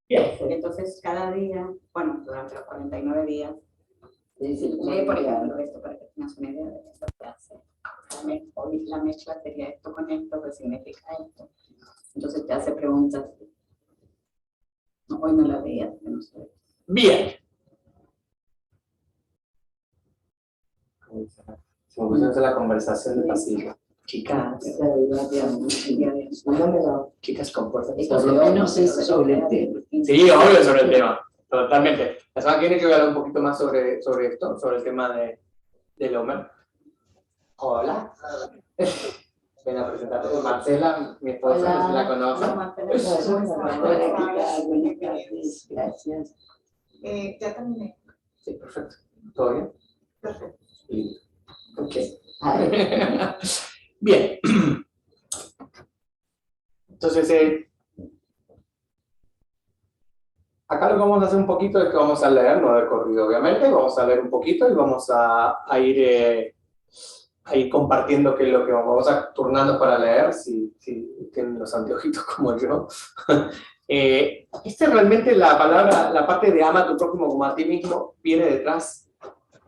Bien. Entonces, cada día, bueno, durante los 49 días, lee, por ejemplo, esto para que tengas una idea de esto que hace. Hoy la mezcla sería esto con esto, que significa esto. Entonces te hace preguntas. No, hoy no la veía, no sé. Bien. Se me puso la conversación de pasillo. Chicas, Chicas, compórtense. Por lo menos es sobre el tema. sí, obvio sobre el tema, totalmente. La semana que viene quiero hablar un poquito más sobre esto, sobre el tema del Homer. Hola. Ven a presentarte. Marcela, mi esposa, no sé si la conoce. Gracias. Ya terminé. Sí, perfecto. ¿Todo bien? Perfecto. Lindo. Ok. Bien. Entonces, acá lo que vamos a hacer un poquito es que vamos a leer, no de corrido obviamente, vamos a leer un poquito y vamos a ir compartiendo qué es lo que vamos a turnarnos para leer, si tienen los anteojitos como yo. Realmente la palabra, la parte de ama a tu prójimo como a ti mismo, viene detrás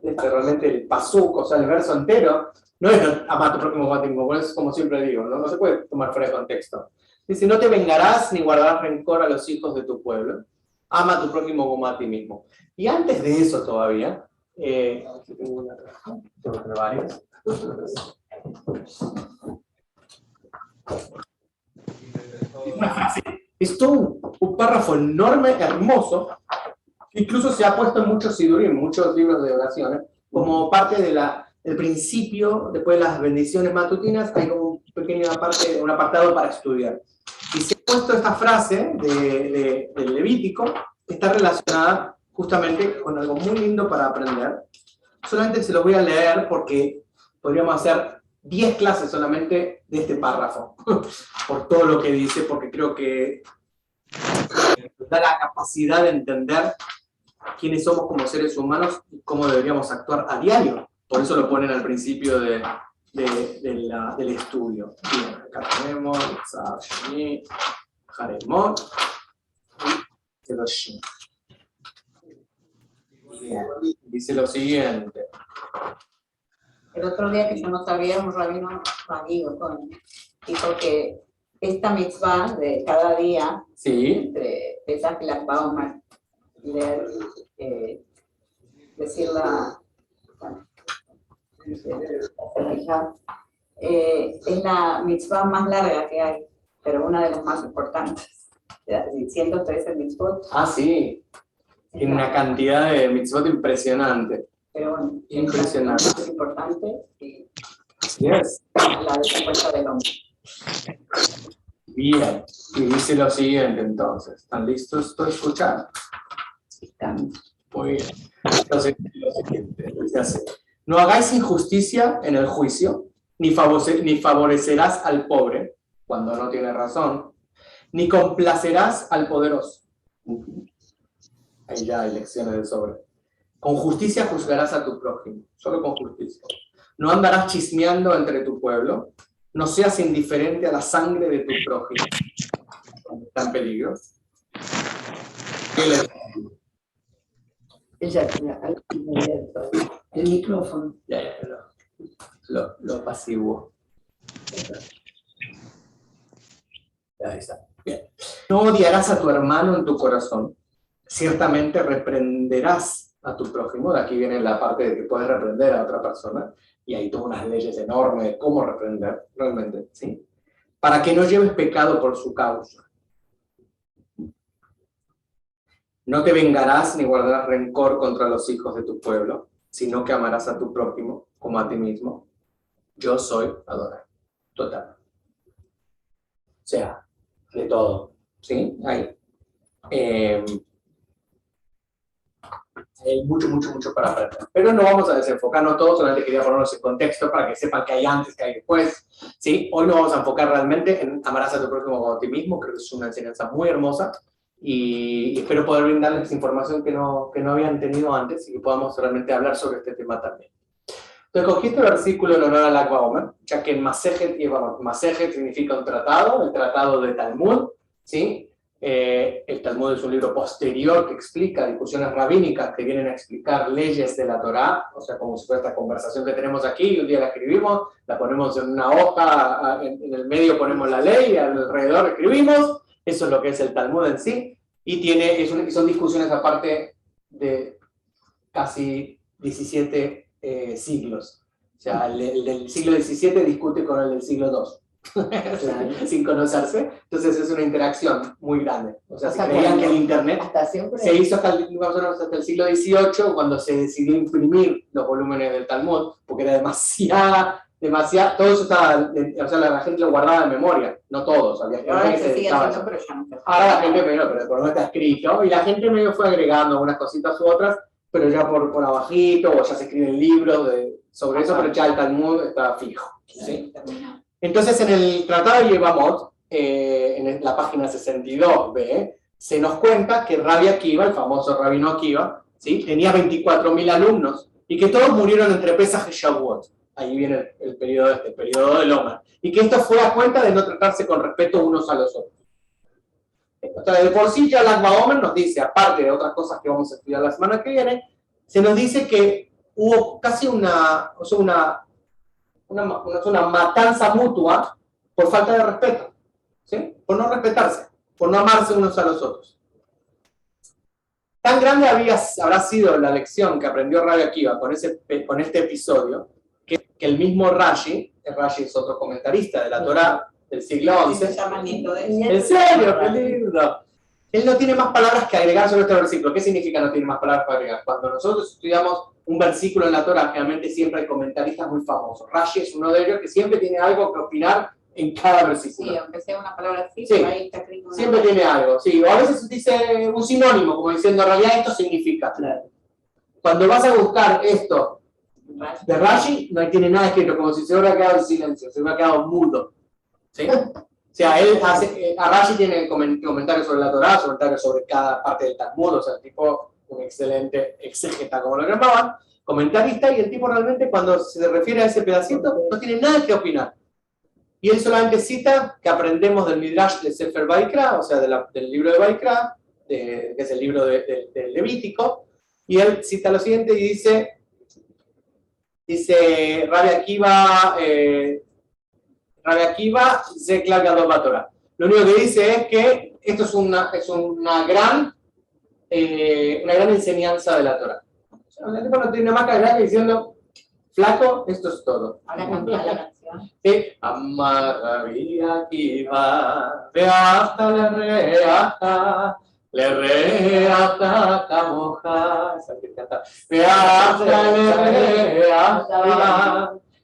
de realmente el pasuk, o sea, el verso entero, no es ama a tu prójimo como a ti mismo, por eso como siempre digo, no se puede tomar fuera de contexto. Dice, no te vengarás ni guardarás rencor a los hijos de tu pueblo, ama a tu prójimo como a ti mismo. Y antes de eso todavía, aquí tengo varias. Una frase, es todo un párrafo enorme, hermoso, que incluso se ha puesto en muchos sidurim, en muchos libros de oraciones, como parte del principio, después de las bendiciones matutinas, hay como un pequeño un apartado para estudiar. Y se ha puesto esta frase del Levítico, que está relacionada justamente con algo muy lindo para aprender. Solamente se los voy a leer porque podríamos hacer 10 clases solamente de este párrafo, por todo lo que dice, porque creo que nos da la capacidad de entender quiénes somos como seres humanos y cómo deberíamos actuar a diario. Por eso lo ponen al principio del estudio. Bien, acá tenemos Shani, Haremot y Kedoshim. Bien, dice lo siguiente. El otro día que yo no sabía, un rabino dijo que esta mitzvah de cada día, sí, entre Pesach y la Baumar, leer, decir es la mitzvah más larga que hay, pero una de las más importantes. 113 mitzvot. Ah, sí. Tiene una cantidad de mitzvot impresionante. Pero bueno, impresionante. La más importante y yes. La después del hombre. Bien, y dice lo siguiente entonces. ¿Están listos para escuchar? Están. Muy bien. Entonces, lo siguiente, dice así. No hagáis injusticia en el juicio, ni favorecerás al pobre cuando no tiene razón, ni complacerás al poderoso. Ahí ya hay lecciones de sobre. Con justicia juzgarás a tu prójimo, solo con justicia. No andarás chismeando entre tu pueblo, no seas indiferente a la sangre de tu prójimo. Está en peligro. Ella el micrófono. Ya, lo apaciguo. Ahí está. Bien. No odiarás a tu hermano en tu corazón. Ciertamente reprenderás a tu prójimo. De aquí viene la parte de que puedes reprender a otra persona. Y hay todas unas leyes enormes de cómo reprender, realmente, ¿sí? Para que no lleves pecado por su causa. No te vengarás ni guardarás rencor contra los hijos de tu pueblo, sino que amarás a tu prójimo como a ti mismo. Yo soy Adonai. Total. O sea, de todo. ¿Sí? Hay mucho para aprender. Pero no vamos a desenfocarnos todos, solamente quería ponernos en contexto para que sepan que hay antes, que hay después. ¿Sí? Hoy nos vamos a enfocar realmente en amarás a tu prójimo como a ti mismo. Creo que es una enseñanza muy hermosa y espero poder brindarles información que no habían tenido antes y que podamos realmente hablar sobre este tema también. Entonces cogí este versículo en honor a Lag BaOmer, ya que en Masejet significa un tratado, el tratado de Talmud, ¿sí? El Talmud es un libro posterior que explica discusiones rabínicas que vienen a explicar leyes de la Torá, o sea, como si fuera esta conversación que tenemos aquí, un día la escribimos, la ponemos en una hoja, en el medio ponemos la ley, alrededor escribimos, eso es lo que es el Talmud en sí, y son discusiones aparte de casi 17 siglos. O sea, el del siglo XVII discute con el del siglo II. Sin conocerse, entonces es una interacción muy grande. O sea, si creían que el Internet Hasta siempre. se hizo hasta el siglo XVIII, cuando se decidió imprimir los volúmenes del Talmud, porque era demasiada, todo eso estaba, o sea, la gente lo guardaba en memoria, no todos, había gente Ahora que se se sigue dedicaba a haciendo, eso. pero ya no se hace. Ahora la gente pero por no está escrito, y la gente medio fue agregando algunas cositas u otras, pero ya por abajito, o ya se escriben libros sobre eso, pero ya el Talmud está fijo. ¿Sí? Terminado. Entonces, en el Tratado de Yevamot, en la página 62b, se nos cuenta que Rabbi Akiva, el famoso rabino Akiva, ¿sí? Tenía 24.000 alumnos y que todos murieron entre Pesaj y Shavuot. Ahí viene el periodo del Omer. Y que esto fue a cuenta de no tratarse con respeto unos a los otros. Entonces, de por sí ya Lag BaOmer nos dice, aparte de otras cosas que vamos a estudiar la semana que viene, se nos dice que hubo casi una matanza mutua por falta de respeto, ¿sí? Por no respetarse, por no amarse unos a los otros. Tan grande habrá sido la lección que aprendió Rabbi Akiva con este episodio, que el mismo Rashi es otro comentarista de la Torá del siglo Se XI. llama nieto de ¿En serio? ¡Qué lindo! Él no tiene más palabras que agregar sobre este versículo. ¿Qué significa no tiene más palabras para agregar? Cuando nosotros estudiamos un versículo en la Torá, generalmente siempre hay comentaristas muy famosos. Rashi es uno de ellos que siempre tiene algo que opinar en cada versículo. Sí, aunque sea una palabra así, Sí. pero ahí está escrito. Siempre tiene algo, sí. O a veces dice un sinónimo, como diciendo, en realidad esto significa. Claro. Cuando vas a buscar esto de Rashi, no tiene nada escrito, como si se hubiera quedado en silencio, se hubiera quedado mudo. ¿Sí? O sea, a Rashi tiene comentarios sobre la Torá, comentarios sobre cada parte del Talmud, o sea, tipo un excelente exégeta, como lo llamaban, comentarista, y el tipo realmente cuando se refiere a ese pedacito no tiene nada que opinar. Y él solamente cita que aprendemos del Midrash de Sefer Vaikra, o sea, del libro de Vaikra, que es el libro del Levítico, y él cita lo siguiente y dice Rabbi Akiva, Zekla Gadol Batorá. Lo único que dice es que esto es una gran enseñanza de la Torá. O sea, el tipo no tiene más que agregar que diciendo, flaco, esto es todo. Ahora canta la canción. Sí. Amar Rabbi Akiva, veasta le reata camoja, veasta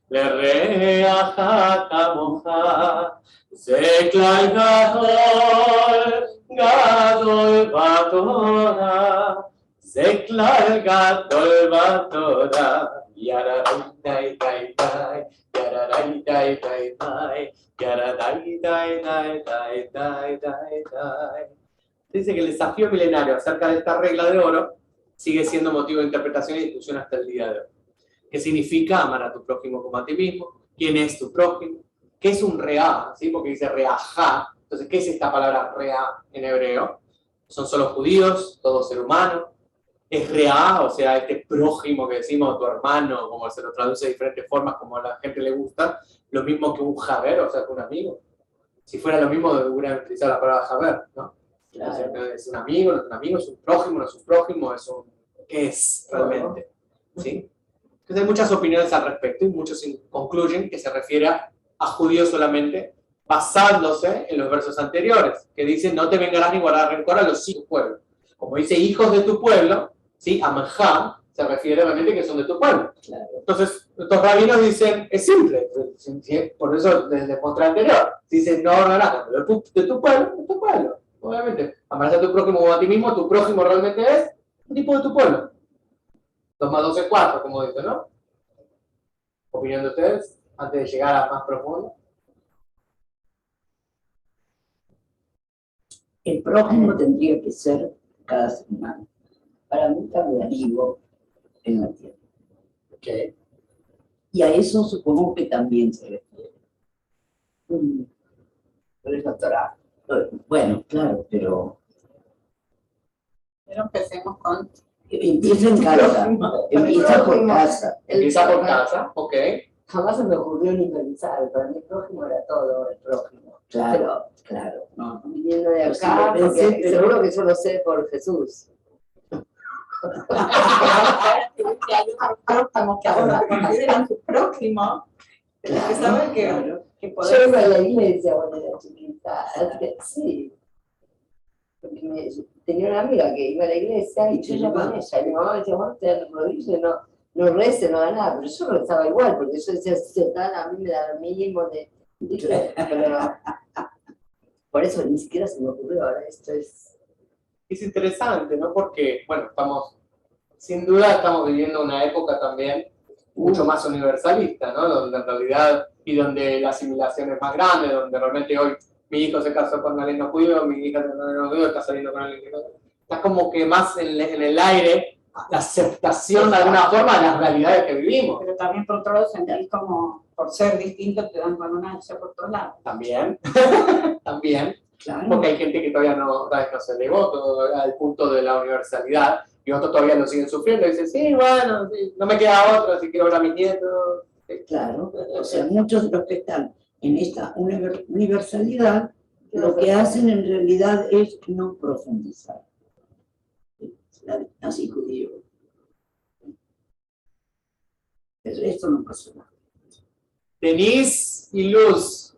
le reata camoja, Zeklai gadol batora, Zeklai gadol batora, yararai dai dai dai, yararai dai dai dai, yararai dai dai dai dai dai dai. Dice que el desafío milenario acerca de esta regla de oro sigue siendo motivo de interpretación y discusión hasta el día de hoy. ¿Qué significa amar a tu prójimo como a ti mismo? ¿Quién es tu prójimo? ¿Qué es un reá? ¿Sí? Porque dice reajá. Entonces, ¿qué es esta palabra reá en hebreo? ¿Son solo judíos? ¿Todo ser humano? ¿Es reá? O sea, este prójimo que decimos, tu hermano, como se lo traduce de diferentes formas, como a la gente le gusta, lo mismo que un javer, o sea, que un amigo. Si fuera lo mismo, deberían utilizar la palabra javer, ¿no? Claro. O sea, es un amigo, no es un amigo, es un prójimo, no es un prójimo, es un... ¿Qué es realmente? ¿Sí? Entonces hay muchas opiniones al respecto y muchos concluyen que se refiere a judíos solamente basándose en los versos anteriores, que dicen no te vengarás ni guardarás rencor a los hijos de tu pueblo. Como dice hijos de tu pueblo, ¿sí? Amajá se refiere realmente que son de tu pueblo. Claro. Entonces, estos rabinos dicen, es simple, por eso desde el postre anterior, dicen no guardarás de tu pueblo, es tu pueblo. Obviamente, amarás a tu prójimo como a ti mismo, tu prójimo realmente es un tipo de tu pueblo. 2 más 2 es 4, como dice, ¿no? ¿Opinión de ustedes? Antes de llegar a más profundo. El prójimo tendría que ser cada ser humano. Para mí está vivo en la tierra. Okay. Y a eso supongo que también se refiere. Pero es la Torá. Bueno, claro, pero Pero empecemos con empieza en casa, empieza por casa. Empieza por casa, ok. Jamás se me ocurrió ni pensar, para mí el prójimo era todo el prójimo. Claro, claro. Pero viniendo de Pues sí, acá, lo pensé, porque pero- seguro que yo lo sé por Jesús. que hay otros prójimos que ahora consideran su prójimo, pero que saben que Yo podemos. iba a la iglesia cuando era chiquita, así que sí. Porque tenía una amiga que iba a la iglesia y yo iba con ella, y mi mamá me decía, vos te das rodillas, no reces, no hagas nada, pero yo rezaba igual, porque yo decía, si se dan, a mí me da lo mínimo de... Pero por eso ni siquiera se me ocurrió, ahora esto es... Es interesante, ¿no? Porque, bueno, sin duda estamos viviendo una época también mucho más universalista, ¿no? Donde en realidad, y donde la asimilación es más grande, donde realmente hoy mi hijo se casó con alguien no judío, mi hija se casó con alguien no judío, está saliendo con alguien que no. Está como que más en el aire la aceptación de alguna forma de las realidades que vivimos. Pero también por otro lado sentís como, por ser distinto, te dan con una ansia por todos lados. También, también. Claro. Porque hay gente que todavía no se elevó al punto de la universalidad y otros todavía lo siguen sufriendo y dicen, sí, bueno, sí, no me queda otro, si quiero ver a mis nietos. Claro, o sea, muchos de los que están en esta universalidad, lo que hacen en realidad es no profundizar. Así judío. Pero esto no pasó nada. Denise y Luz,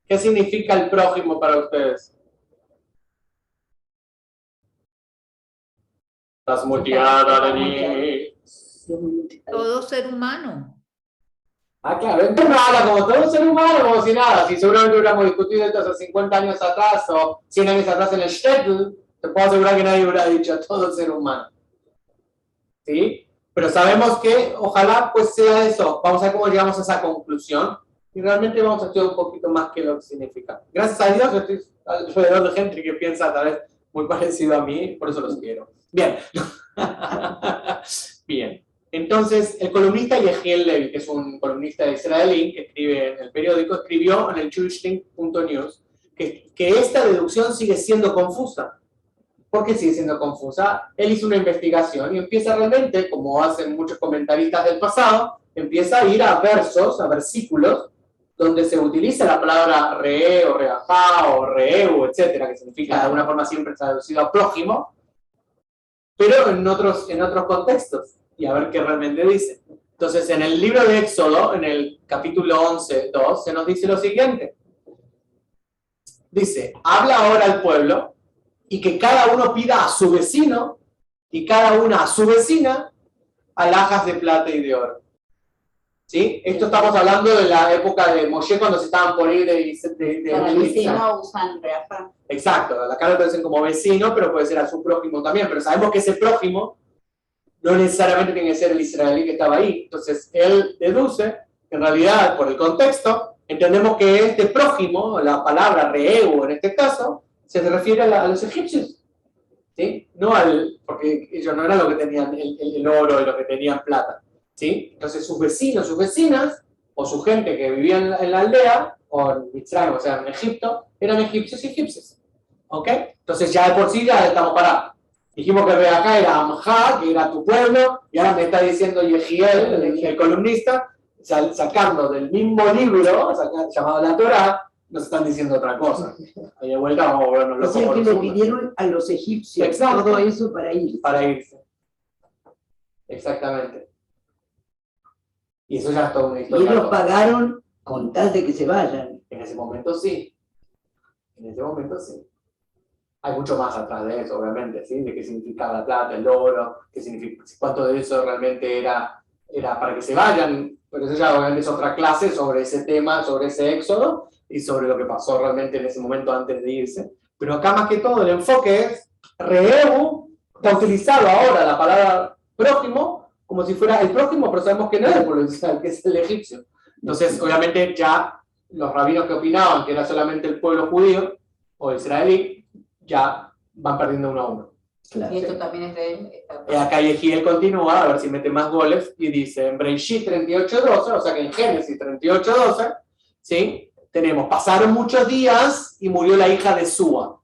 ¿qué significa el prójimo para ustedes? Estás muteada, Denise. Todo ser humano. Ah, claro, entonces no habla como todo ser humano, como si nada. Si seguramente hubiéramos discutido esto hace 50 años atrás o 100 años atrás en el shtetl, te puedo asegurar que nadie hubiera dicho todo ser humano. ¿Sí? Pero sabemos que ojalá pues sea eso. Vamos a ver cómo llegamos a esa conclusión y realmente vamos a estudiar un poquito más qué es lo que significa. Gracias a Dios estoy alrededor de gente que piensa tal vez muy parecido a mí, por eso los quiero. Bien. Bien. Entonces, el columnista Yehiel Levi, que es un columnista israelí que escribe en el periódico, escribió en el JewishLink.news que esta deducción sigue siendo confusa. ¿Por qué sigue siendo confusa? Él hizo una investigación y empieza realmente, como hacen muchos comentaristas del pasado, empieza a ir a versos, a versículos, donde se utiliza la palabra re o reajá o reeu, etcétera, que significa de alguna forma siempre traducido a prójimo, pero en otros contextos, y a ver qué realmente dice. Entonces, en el libro de Éxodo, en el capítulo 11:2, se nos dice lo siguiente. Dice, habla ahora al pueblo, y que cada uno pida a su vecino, y cada una a su vecina, alhajas de plata y de oro. ¿Sí? Esto estamos hablando de la época de Moshe, cuando se estaban por ir de Para el Egipto. vecino usan reaja. Exacto, acá lo traducen como vecino, pero puede ser a su prójimo también, pero sabemos que ese prójimo no necesariamente tiene que ser el israelí que estaba ahí. Entonces, él deduce que en realidad, por el contexto, entendemos que este prójimo, la palabra reeu en este caso, se refiere a los egipcios. ¿Sí? No porque ellos no eran los que tenían el oro y los que tenían plata. ¿Sí? Entonces, sus vecinos, sus vecinas, o su gente que vivía en la aldea, o en Mitzrayim, o sea, en Egipto, eran egipcios y egipcios. ¿Ok? Entonces, ya de por sí ya estamos parados. Dijimos que acá era Amjá, que era tu pueblo, y ahora me está diciendo Yehiel, el columnista, sacando del mismo libro llamado la Torá, nos están diciendo otra cosa. Ahí de vuelta vamos a volvernos O locos sea por que los le humos. pidieron a los egipcios Exacto. todo eso para ir. Para irse. Exactamente. Y eso ya es toda una Y historia. ellos pagaron con tal de que se vayan. En ese momento sí. En ese momento sí. Hay mucho más atrás de eso, obviamente, ¿sí? De qué significaba la plata, el oro, cuánto de eso realmente era para que se vayan. Pero eso ya obviamente es otra clase sobre ese tema, sobre ese éxodo y sobre lo que pasó realmente en ese momento antes de irse. Pero acá más que todo el enfoque es reeu, está utilizado ahora la palabra prójimo como si fuera el prójimo, pero sabemos que no es el pueblo de Israel, que es el egipcio. Entonces, obviamente, ya los rabinos que opinaban que era solamente el pueblo judío o israelí, ya van perdiendo uno a uno. Claro. Y esto también es de él. Acá Yehiel continúa, a ver si mete más goles, y dice en Breishit 38:12, o sea que en Génesis 38:12, ¿sí? tenemos, pasaron muchos días y murió la hija de Súa,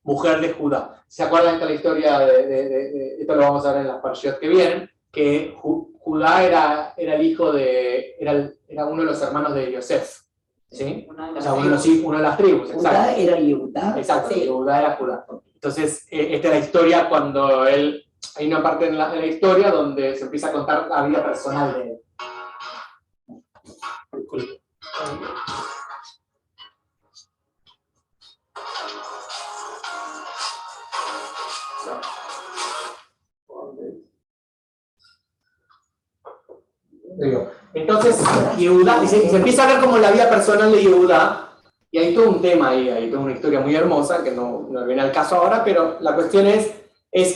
mujer de Judá. ¿Se acuerdan de la historia esto lo vamos a ver en las parashot que vienen? Que Judá era el hijo era uno de los hermanos de Yosef, ¿sí? O sea, uno de las tribus, Judá exacto. era Yehuda. Exacto, Judá era Judá. Entonces, esta es la historia cuando hay una parte en la historia donde se empieza a contar la vida personal de él. Entonces, Yehudá, y se empieza a ver como la vida personal de Yehudá, y hay todo un tema ahí, hay toda una historia muy hermosa, que no viene al caso ahora, pero la cuestión es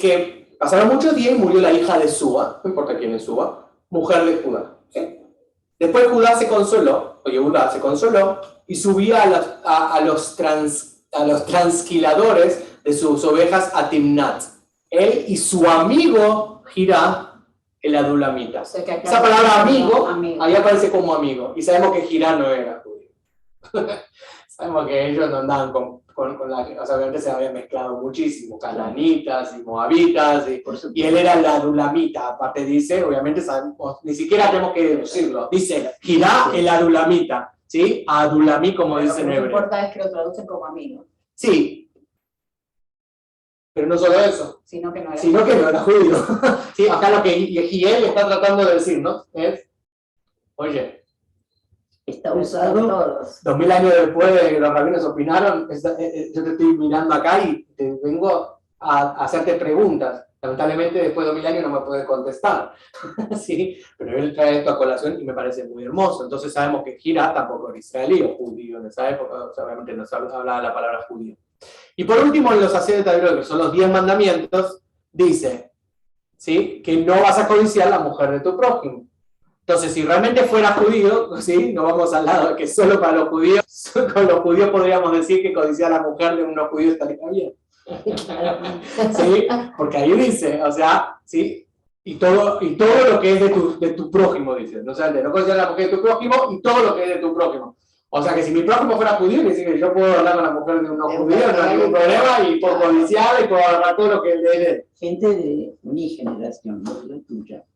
que pasaron muchos días y murió la hija de Súa, no importa quién es Súa, mujer de Judá. ¿Sí? Después Judá se consoló, o Yehudá se consoló, y subía a los transquiladores de sus ovejas a Timnat. Él y su amigo Girá, el adulamita. O sea, que acá Esa palabra amigo, amigo. ahí aparece como amigo. Y sabemos que Girá no era judío. Sabemos que ellos no andaban con la... O sea, obviamente se habían mezclado muchísimo. Cananitas y moabitas. Y él era el adulamita. Aparte dice, obviamente sabemos, ni siquiera tenemos que deducirlo. Dice Girá el adulamita. ¿Sí? Adulamí, como Pero dice en lo que hebreo. importa es que lo traducen como amigo, Sí. Pero no solo eso. sino que no era. Sino que no era judío. Sí, acá lo que Yehiel está tratando de decir, ¿no? Es, oye, Está usado. Todos. 2000 años después de que los rabinos opinaron, yo te estoy mirando acá y te vengo a hacerte preguntas. Lamentablemente después de 2000 años no me puedes contestar. ¿Sí? Pero él trae esto a colación y me parece muy hermoso. Entonces sabemos que Girá tampoco era israelí o judío en esa época, o sea, obviamente no se hablaba la palabra judío. Y por último, en los Aseret Taberot, que son los 10 mandamientos, dice, ¿sí?, que no vas a codiciar la mujer de tu prójimo. Entonces, si realmente fuera judío, ¿sí?, no vamos al lado de que solo para los judíos, con los judíos podríamos decir que codiciar a la mujer de unos judíos estaría bien. ¿Sí? Porque ahí dice, o sea, ¿sí?, y todo lo que es de tu prójimo, dice. No, o sea, no codiciar a la mujer de tu prójimo y todo lo que es de tu prójimo. O sea que si mi prójimo fuera judío, quiere decir que yo puedo hablar con la mujer de unos judíos, no hay ningún problema, y puedo codiciar y puedo agarrar todo lo que es de él. Gente de mi generación, no la tuya,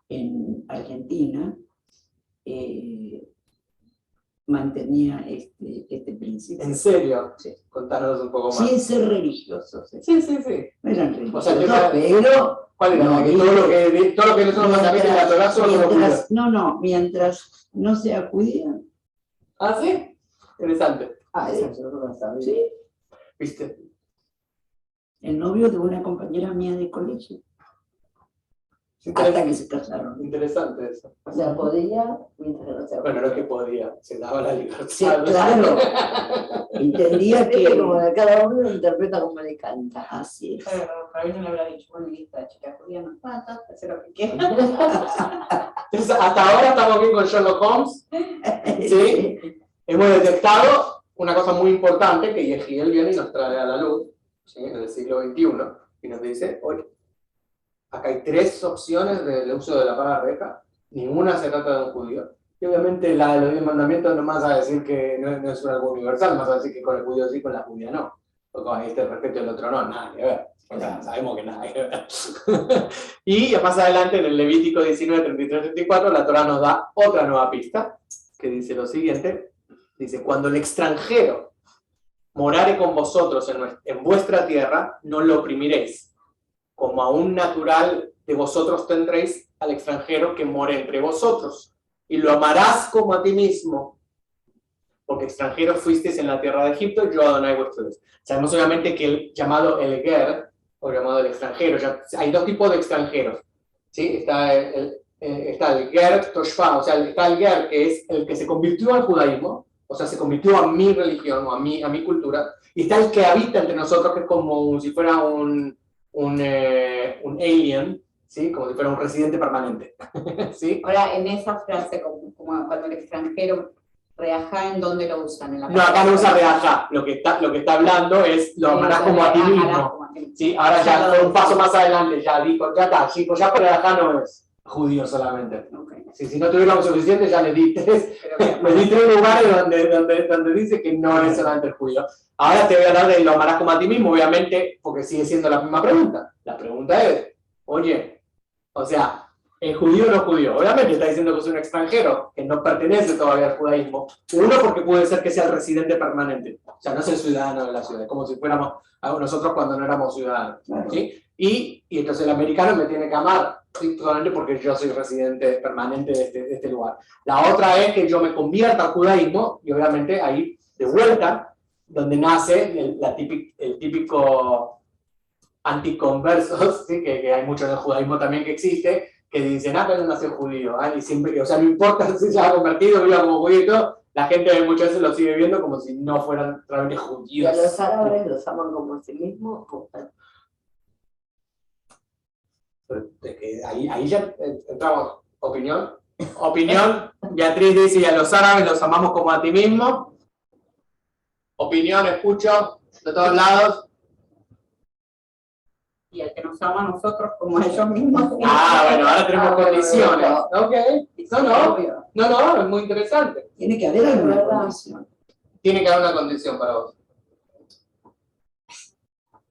en Argentina, mantenía este principio. ¿En serio? Sí. Contanos un poco más. Sin ser religiosos. Sí, sí, sí. No eran religiosos, O sea, pero... ¿Cuál era? No, Que todo lo que no son los mandamientos de la Torah son los judíos. mientras no sea judía. ¿Ah, sí? Interesante. Eso yo no lo sabía. Sí, ¿Viste? el novio de una compañera mía de colegio, hasta que se casaron. Interesante eso. O sea, podía, mientras no sea. Bueno, no es que podía, se daba la libertad. Sí, claro. Entendía Que como que... cada uno lo interpreta como le canta. Así es. Pero para mí no le habrá dicho, bueno, listo, la chica judía no mata, hace lo que quiera. Entonces, hasta ahora estamos bien con Sherlock Holmes. Sí. Hemos detectado una cosa muy importante que Yehiel viene y nos trae a la luz, ¿sí?, en el siglo XXI, y nos dice, oye, acá hay 3 opciones del uso de la paga reja, ninguna se trata de un judío. Y obviamente la de los 10 mandamientos no más a decir que no es algo universal, más a decir que con el judío sí, con la judía no. O con este respeto y el otro no, nada que ver. O sea, sabemos que nada que ver. Y ya más adelante, en el Levítico 19, 33, 34, la Torah nos da otra nueva pista, que dice lo siguiente. Dice, cuando el extranjero morare con vosotros en vuestra tierra, no lo oprimiréis. Como a un natural de vosotros tendréis al extranjero que more entre vosotros, y lo amarás como a ti mismo, porque extranjeros fuisteis en la tierra de Egipto, yo Adonai vuestro Dios. Sabemos obviamente que el llamado el ger, o llamado el extranjero, hay 2 tipos de extranjeros, ¿sí? Está el ger toshfa, o sea, está el ger que es el que se convirtió al judaísmo, o sea, se convirtió a mi religión o a mi cultura, y está el que habita entre nosotros, que es como si fuera un alien, ¿sí?, como si fuera un residente permanente. ¿Sí? Ahora, en esa frase, como cuando el extranjero reajá, ¿en dónde lo usan? ¿En la No, acá no usa reajá, lo que está hablando es lo amarás como a ti mismo. ¿Sí? Ahora ya fue un paso más adelante, ya dijo, ya está, chicos, ya por reajá no es. judíos solamente. Ok. Si no tuviéramos suficiente, ya le di tres, Pero me di tres lugares donde dice que no es solamente el judío. Ahora te voy a hablar de lo amarás como a ti mismo, obviamente, porque sigue siendo la misma pregunta. La pregunta es, oye, o sea, ¿es judío o no judío? Obviamente está diciendo que es un extranjero, que no pertenece todavía al judaísmo. Uno, porque puede ser que sea el residente permanente. O sea, no es el ciudadano de la ciudad, como si fuéramos nosotros cuando no éramos ciudadanos. Claro. ¿Sí? Y entonces el americano me tiene que amar, ¿sí? Solamente porque yo soy residente permanente de este lugar. La otra es que yo me convierta al judaísmo, y obviamente ahí, de vuelta, donde nace el típico anticonversos, ¿sí? que hay mucho en el judaísmo también que existe, que dicen, pero nació judío, y siempre, o sea, no importa si se ha convertido, viva como judío y todo, la gente muchas veces lo sigue viendo como si no fueran realmente Y a judíos. los árabes los aman como a sí mismos. Ahí ya entramos. Opinión. Beatriz dice, y a los árabes los amamos como a ti mismo. Opinión, escucho de todos lados. y el que nos ama a nosotros como a ellos mismos. Bueno, ahora tenemos condiciones. Ok. No, es muy interesante. Tiene que haber alguna condición. Tiene que haber una condición para vos.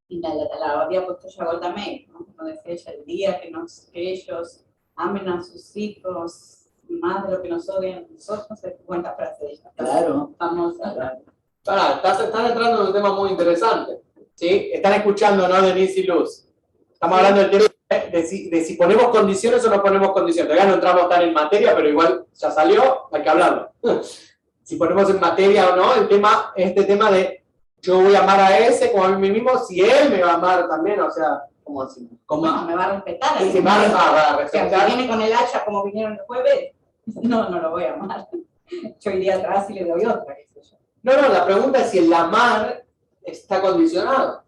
Y la había puesto Yagot también, ¿no? Como decía ella, el día que ellos amen a sus hijos más de lo que nos odian a nosotros, es buena frase de ella. Claro. Vamos a hablar. Están entrando en un tema muy interesante. ¿Sí? Están escuchando, ¿no? Denise y Luz. Estamos hablando del tema de si ponemos condiciones o no ponemos condiciones. Todavía no entramos tan en materia, pero igual ya salió, hay que hablarlo. Si ponemos en materia o no, este tema de yo voy a amar a ese como a mí mismo, si él me va a amar también, o sea, como así. Bueno, me va a respetar. Sí, me va a Si respetar. viene con el hacha como vinieron el jueves, no lo voy a amar. Yo iría atrás y le doy otra, qué sé yo. No, la pregunta es si el amar está condicionado.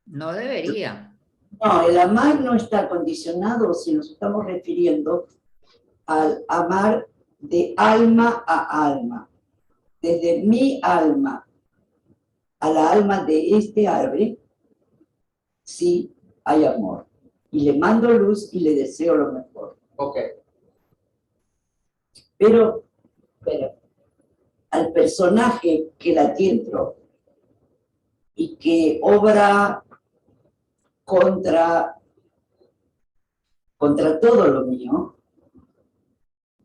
No debería. No, el amar no está condicionado si nos estamos refiriendo al amar de alma a alma. Desde mi alma a la alma de este árbol, sí hay amor. Y le mando luz y le deseo lo mejor. Ok. Pero al personaje que la tiene y que obra contra todo lo mío,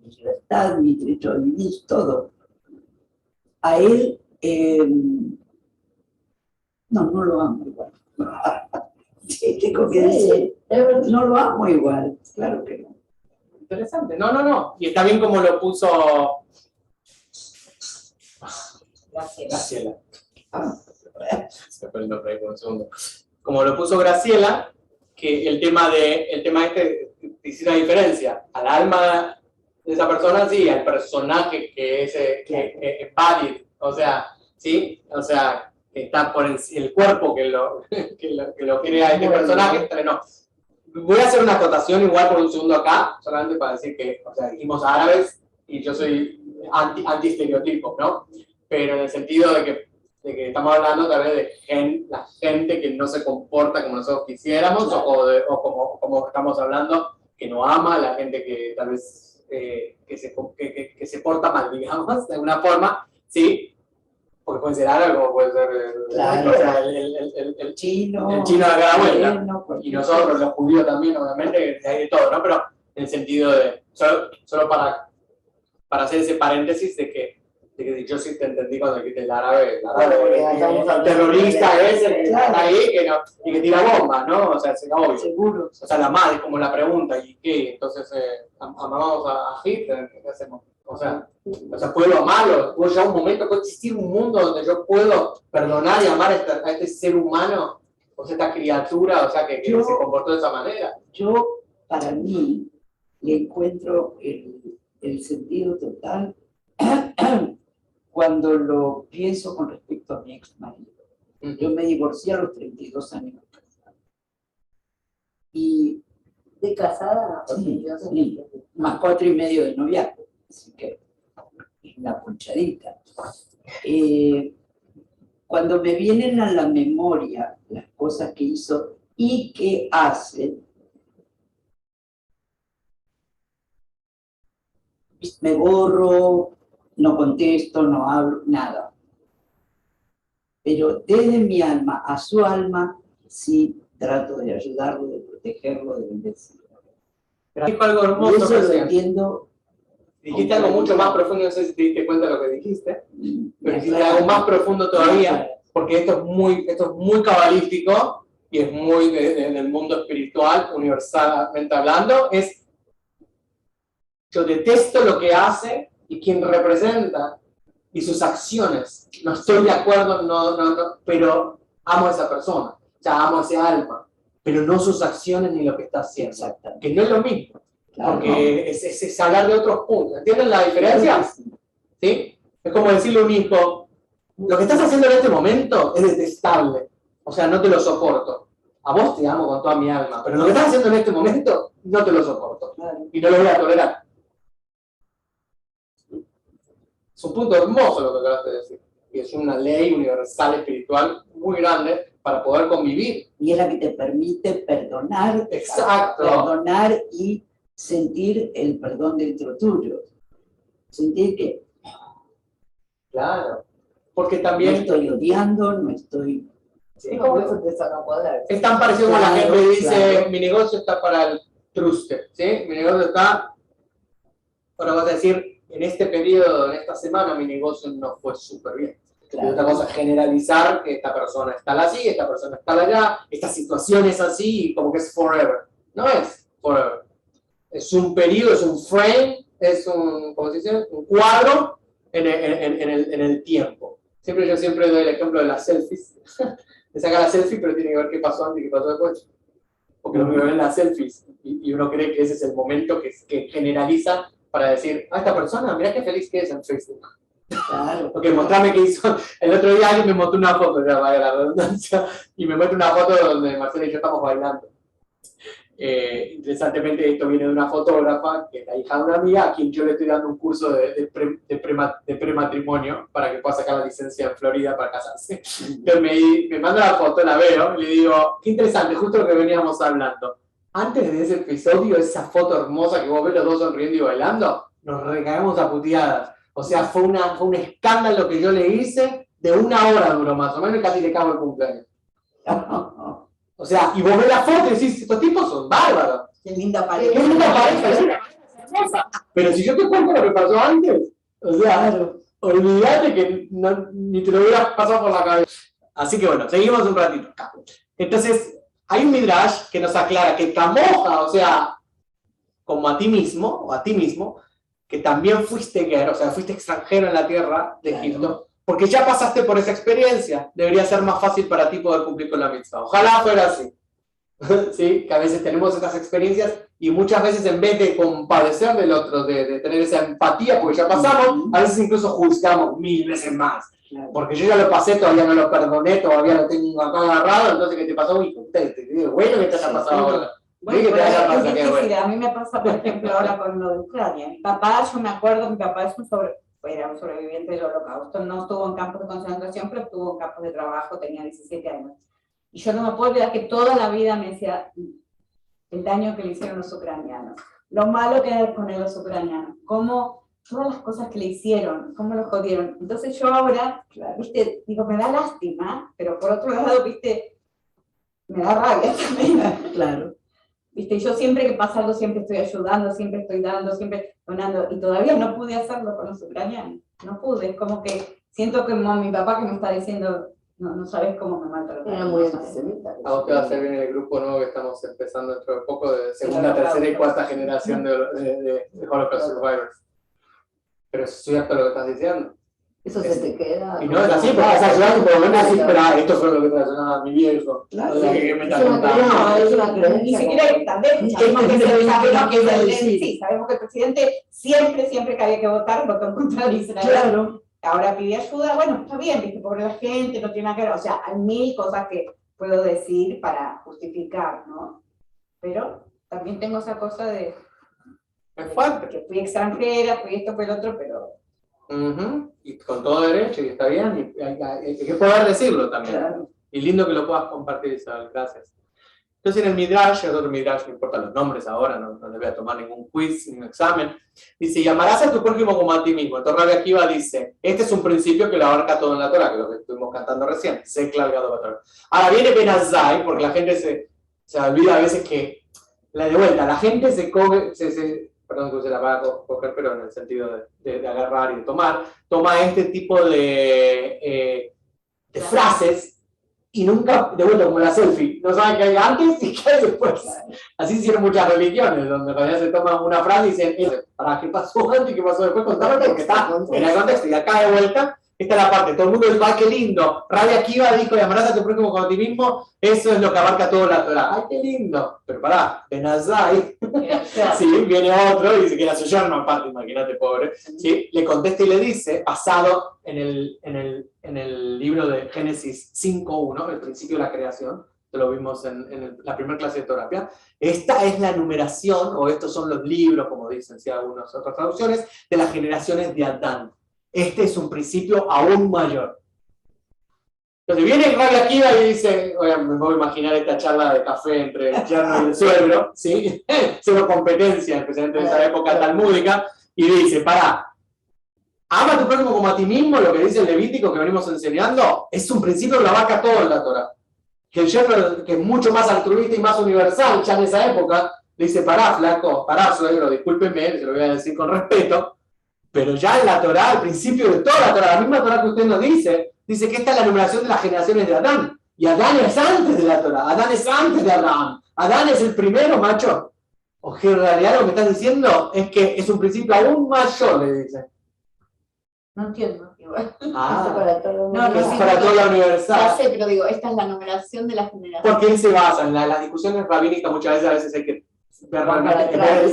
mi libertad, mi derecho a vivir, todo, a él no lo amo igual. Sí, tengo que decir, no lo amo igual, claro que no. Interesante. No. Y está bien como lo puso Graciela. Se fue el nombre ahí por un segundo. Como lo puso Graciela, que el tema este dice una diferencia. Al alma de esa persona, sí, al personaje que es válido. O sea, sí, o sea, que está por el cuerpo que lo crea este personaje. No. Voy a hacer una acotación igual por un segundo acá, solamente para decir que, o sea, dijimos árabes y yo soy anti-estereotipo, ¿no? Pero en el sentido de que estamos hablando tal vez de la gente que no se comporta como nosotros quisiéramos, o como estamos hablando, que no ama, la gente que tal vez que se porta mal, digamos, de alguna forma, ¿sí? Porque puede ser árabe o puede ser Claro. o sea, El chino. el chino de cada vuelta. Bueno, Y nosotros, los judíos también, obviamente, hay de todo, ¿no? Pero en el sentido de, solo para hacer ese paréntesis de que yo sí te entendí cuando dijiste el árabe, el terrorista ese que está ahí y que tira bombas, ¿no? O sea, es obvio. seguro. O sea, la madre es como la pregunta, ¿y qué? Entonces, amamos a Hitler, ¿qué hacemos? O sea, puedo amarlo, puedo llegar a un momento, puede existir un mundo donde yo puedo perdonar y amar a este ser humano, o sea, esta criatura, o sea, que se comportó de esa manera. Yo, para mí, le encuentro el sentido total cuando lo pienso con respecto a mi ex marido. Yo me divorcié a los 32 años. Y ¿De casada? sí, más 4 y medio de noviazgo. Así que es una ponchadita. Cuando me vienen a la memoria las cosas que hizo y que hace, me borro, no contesto, no hablo, nada. Pero desde mi alma a su alma, sí trato de ayudarlo, de protegerlo, de bendecirlo. Pero dijo algo Y hermoso eso lo recién. entiendo. Dijiste algo mucho más profundo, no sé si te diste cuenta de lo que dijiste, pero dijiste Claro. algo más profundo todavía, porque esto es muy cabalístico y es muy del mundo espiritual, universalmente hablando, es yo detesto lo que hace y quien representa y sus acciones. No estoy de acuerdo, no, pero amo a esa persona, o sea, amo a ese alma, pero no sus acciones ni lo que está haciendo, Exactamente. que no es lo mismo. Claro, Porque es hablar de otros puntos. ¿Entienden la diferencia? ¿Sí? Es como decirle a un hijo, lo que estás haciendo en este momento es detestable. O sea, no te lo soporto. A vos te amo con toda mi alma, pero lo que estás haciendo en este momento no te lo soporto. claro. Y no lo voy a tolerar. Es un punto hermoso lo que acabaste de decir. Y es una ley universal espiritual muy grande para poder convivir. Y es la que te permite perdonar. Exacto. Perdonar y sentir el perdón dentro tuyo. Sentir que Claro. Porque no también estoy odiando, no estoy... es No, como- eso te saca poder. es tan parecido como la Claro, gente dice, claro. mi negocio está para el truste, ¿sí? Mi negocio está, ahora vas a decir, en este periodo, en esta semana, mi negocio no fue súper bien. Y otra cosa es generalizar que esta persona está así, esta persona está allá, esta situación es así, y como que es forever. No es forever. Es un periodo, es un frame, es un, ¿cómo se dice? Un cuadro en el tiempo. Yo siempre doy el ejemplo de las selfies. Te saca la selfie, pero tiene que ver qué pasó antes y qué pasó después. Porque lo único que ven las selfies y uno cree que ese es el momento que generaliza para decir, esta persona, mira qué feliz que es en Facebook. Claro. Ok, mostrame qué hizo. El otro día alguien me mostró una foto, ya vaya la redundancia, y me muestra una foto donde Marcela y yo estamos bailando. Interesantemente, esto viene de una fotógrafa, que es la hija de una amiga, a quien yo le estoy dando un curso de prematrimonio para que pueda sacar la licencia en Florida para casarse. Entonces me manda la foto, la veo, y le digo, qué interesante, justo lo que veníamos hablando. Antes de ese episodio, esa foto hermosa que vos ves los dos sonriendo y bailando, nos recagamos a puteadas. O sea, fue un escándalo que yo le hice, de 1 hora duró más o menos, y casi le cago el cumpleaños. O sea, y vos ves la foto y decís, estos tipos son bárbaros. Qué linda Qué pareja. linda pareja, es una pareja hermosa. Pero si yo te cuento lo que pasó antes, o sea, olvídate que ni te lo hubieras pasado por la cabeza. Así que bueno, seguimos un ratito. Entonces, hay un midrash que nos aclara que Camoja, o sea, como a ti mismo, o a ti mismo, que también fuiste guerrero, o sea, fuiste extranjero en la tierra de Egipto, porque ya pasaste por esa experiencia, debería ser más fácil para ti poder cumplir con la mitzvah. Ojalá fuera así. ¿Sí? Que a veces tenemos estas experiencias y muchas veces en vez de compadecer del otro, de tener esa empatía, porque ya pasamos, a veces incluso juzgamos 1000 veces más. Claro. Porque yo ya lo pasé, todavía no lo perdoné, todavía lo tengo acá agarrado, entonces ¿qué te pasó? Uy, te digo, bueno, ¿qué te haya pasado ahora? Bueno, Sí, que te pero haya es pasado, qué difícil. bueno. A mí me pasa, por ejemplo, ahora con lo de Ucrania. Mi papá, yo me acuerdo, mi papá es era un sobreviviente del Holocausto. No estuvo en campos de concentración, pero estuvo en campos de trabajo, tenía 17 años. Y yo no me puedo olvidar que toda la vida me decía el daño que le hicieron los ucranianos, lo malo que hay con los ucranianos, cómo todas las cosas que le hicieron, cómo lo jodieron. Entonces yo ahora, viste, digo, me da lástima, pero por otro lado, viste, me da rabia también. Claro. Viste, yo siempre que pasa algo, siempre estoy ayudando, siempre estoy dando, siempre donando, y todavía no pude hacerlo con los ucranianos, no pude, es como que siento que mi papá que me está diciendo, no sabes cómo me maltrataron. Era muy antisemita. A vos te va a hacer bien el grupo nuevo que estamos empezando dentro de poco, de segunda, Holocausto. tercera y cuarta generación de Holocaust Survivors. Pero es cierto lo que estás diciendo. Eso se te queda. Y no es así, porque estás ayudando por lo menos así, pero esto fue lo que traicionaba a mi viejo. Claro. O sea, ¿qué me Es estás una contando? creencia, es una Ni creencia. siquiera hay también, sabemos que sí, sabemos que el presidente siempre que había que votar, votó en contra de Israel. Claro. Ahora pide ayuda, bueno, está bien, viste, pobre la gente, no tiene nada que ver, o sea, hay 1000 cosas que puedo decir para justificar, ¿no? Pero también tengo esa cosa de Es fuerte. que fui extranjera, fui esto, fui el otro, pero Y con todo derecho, y está bien, y hay que poder decirlo también. Claro. Y lindo que lo puedas compartir, Isabel, gracias. Entonces en el Midrash, el otro Midrash, no importa los nombres ahora, no le voy a tomar ningún quiz, ningún examen, dice, y amarás a tu prójimo como a ti mismo. Entonces Rabbi Akiva dice, este es un principio que lo abarca todo en la Torah, que es lo que estuvimos cantando recién, se clavado la Torah. Ahora viene Ben Azai, porque la gente se olvida a veces que, de vuelta, la gente perdón que use la palabra coger, pero en el sentido de agarrar y de tomar, toma este tipo de frases, y nunca, de vuelta, como la selfie, no saben qué hay antes y qué hay después. Así hicieron muchas religiones, donde en realidad se toman una frase y dicen, ¿para qué pasó antes y qué pasó después? Contame porque está en el contexto. Y acá de vuelta, esta es la parte, todo el mundo dijo, ¡ay, qué lindo! Rabbi Akiva dijo, y amarás a tu prójimo como a ti mismo, eso es lo que abarca toda la Torah. ¡Ay, qué lindo! Pero pará, Ben Azai, sí, viene otro y dice que era su yerno, aparte, imagínate, pobre, ¿sí? Le contesta y le dice, basado en el libro de Génesis 5.1, el principio de la creación, que lo vimos en la primera clase de terapia, esta es la numeración, o estos son los libros, como dicen si algunas otras traducciones, de las generaciones de Adán. Este es un principio aún mayor. Entonces viene Rabbi Akiva y dice, oigan, me voy a imaginar esta charla de café entre el yerno y el suegro, ¿sí? Cero competencia, especialmente en esa época talmúdica, y dice, pará, ama a tu prójimo como a ti mismo, lo que dice el Levítico que venimos enseñando, es un principio que lo abarca todo en la Torah. Que el yerno, que es mucho más altruista y más universal, ya en esa época, le dice, pará, flaco, pará, suegro, discúlpeme, se lo voy a decir con respeto, pero ya en la Torah, al principio de toda la Torah, la misma Torah que usted nos dice que esta es la numeración de las generaciones de Adán. Y Adán es antes de la Torah, Adán es antes de Adán. Adán es el primero, macho. O que en realidad lo que me estás diciendo es que es un principio aún mayor, le dice. No entiendo, igual. Eso para todo el No, mundo. Es sí, para no, toda la Ya universal. sé, pero digo, esta es la numeración de la generación. Porque él se basa en las discusiones rabínicas, muchas veces hay que ver realmente Para atrás.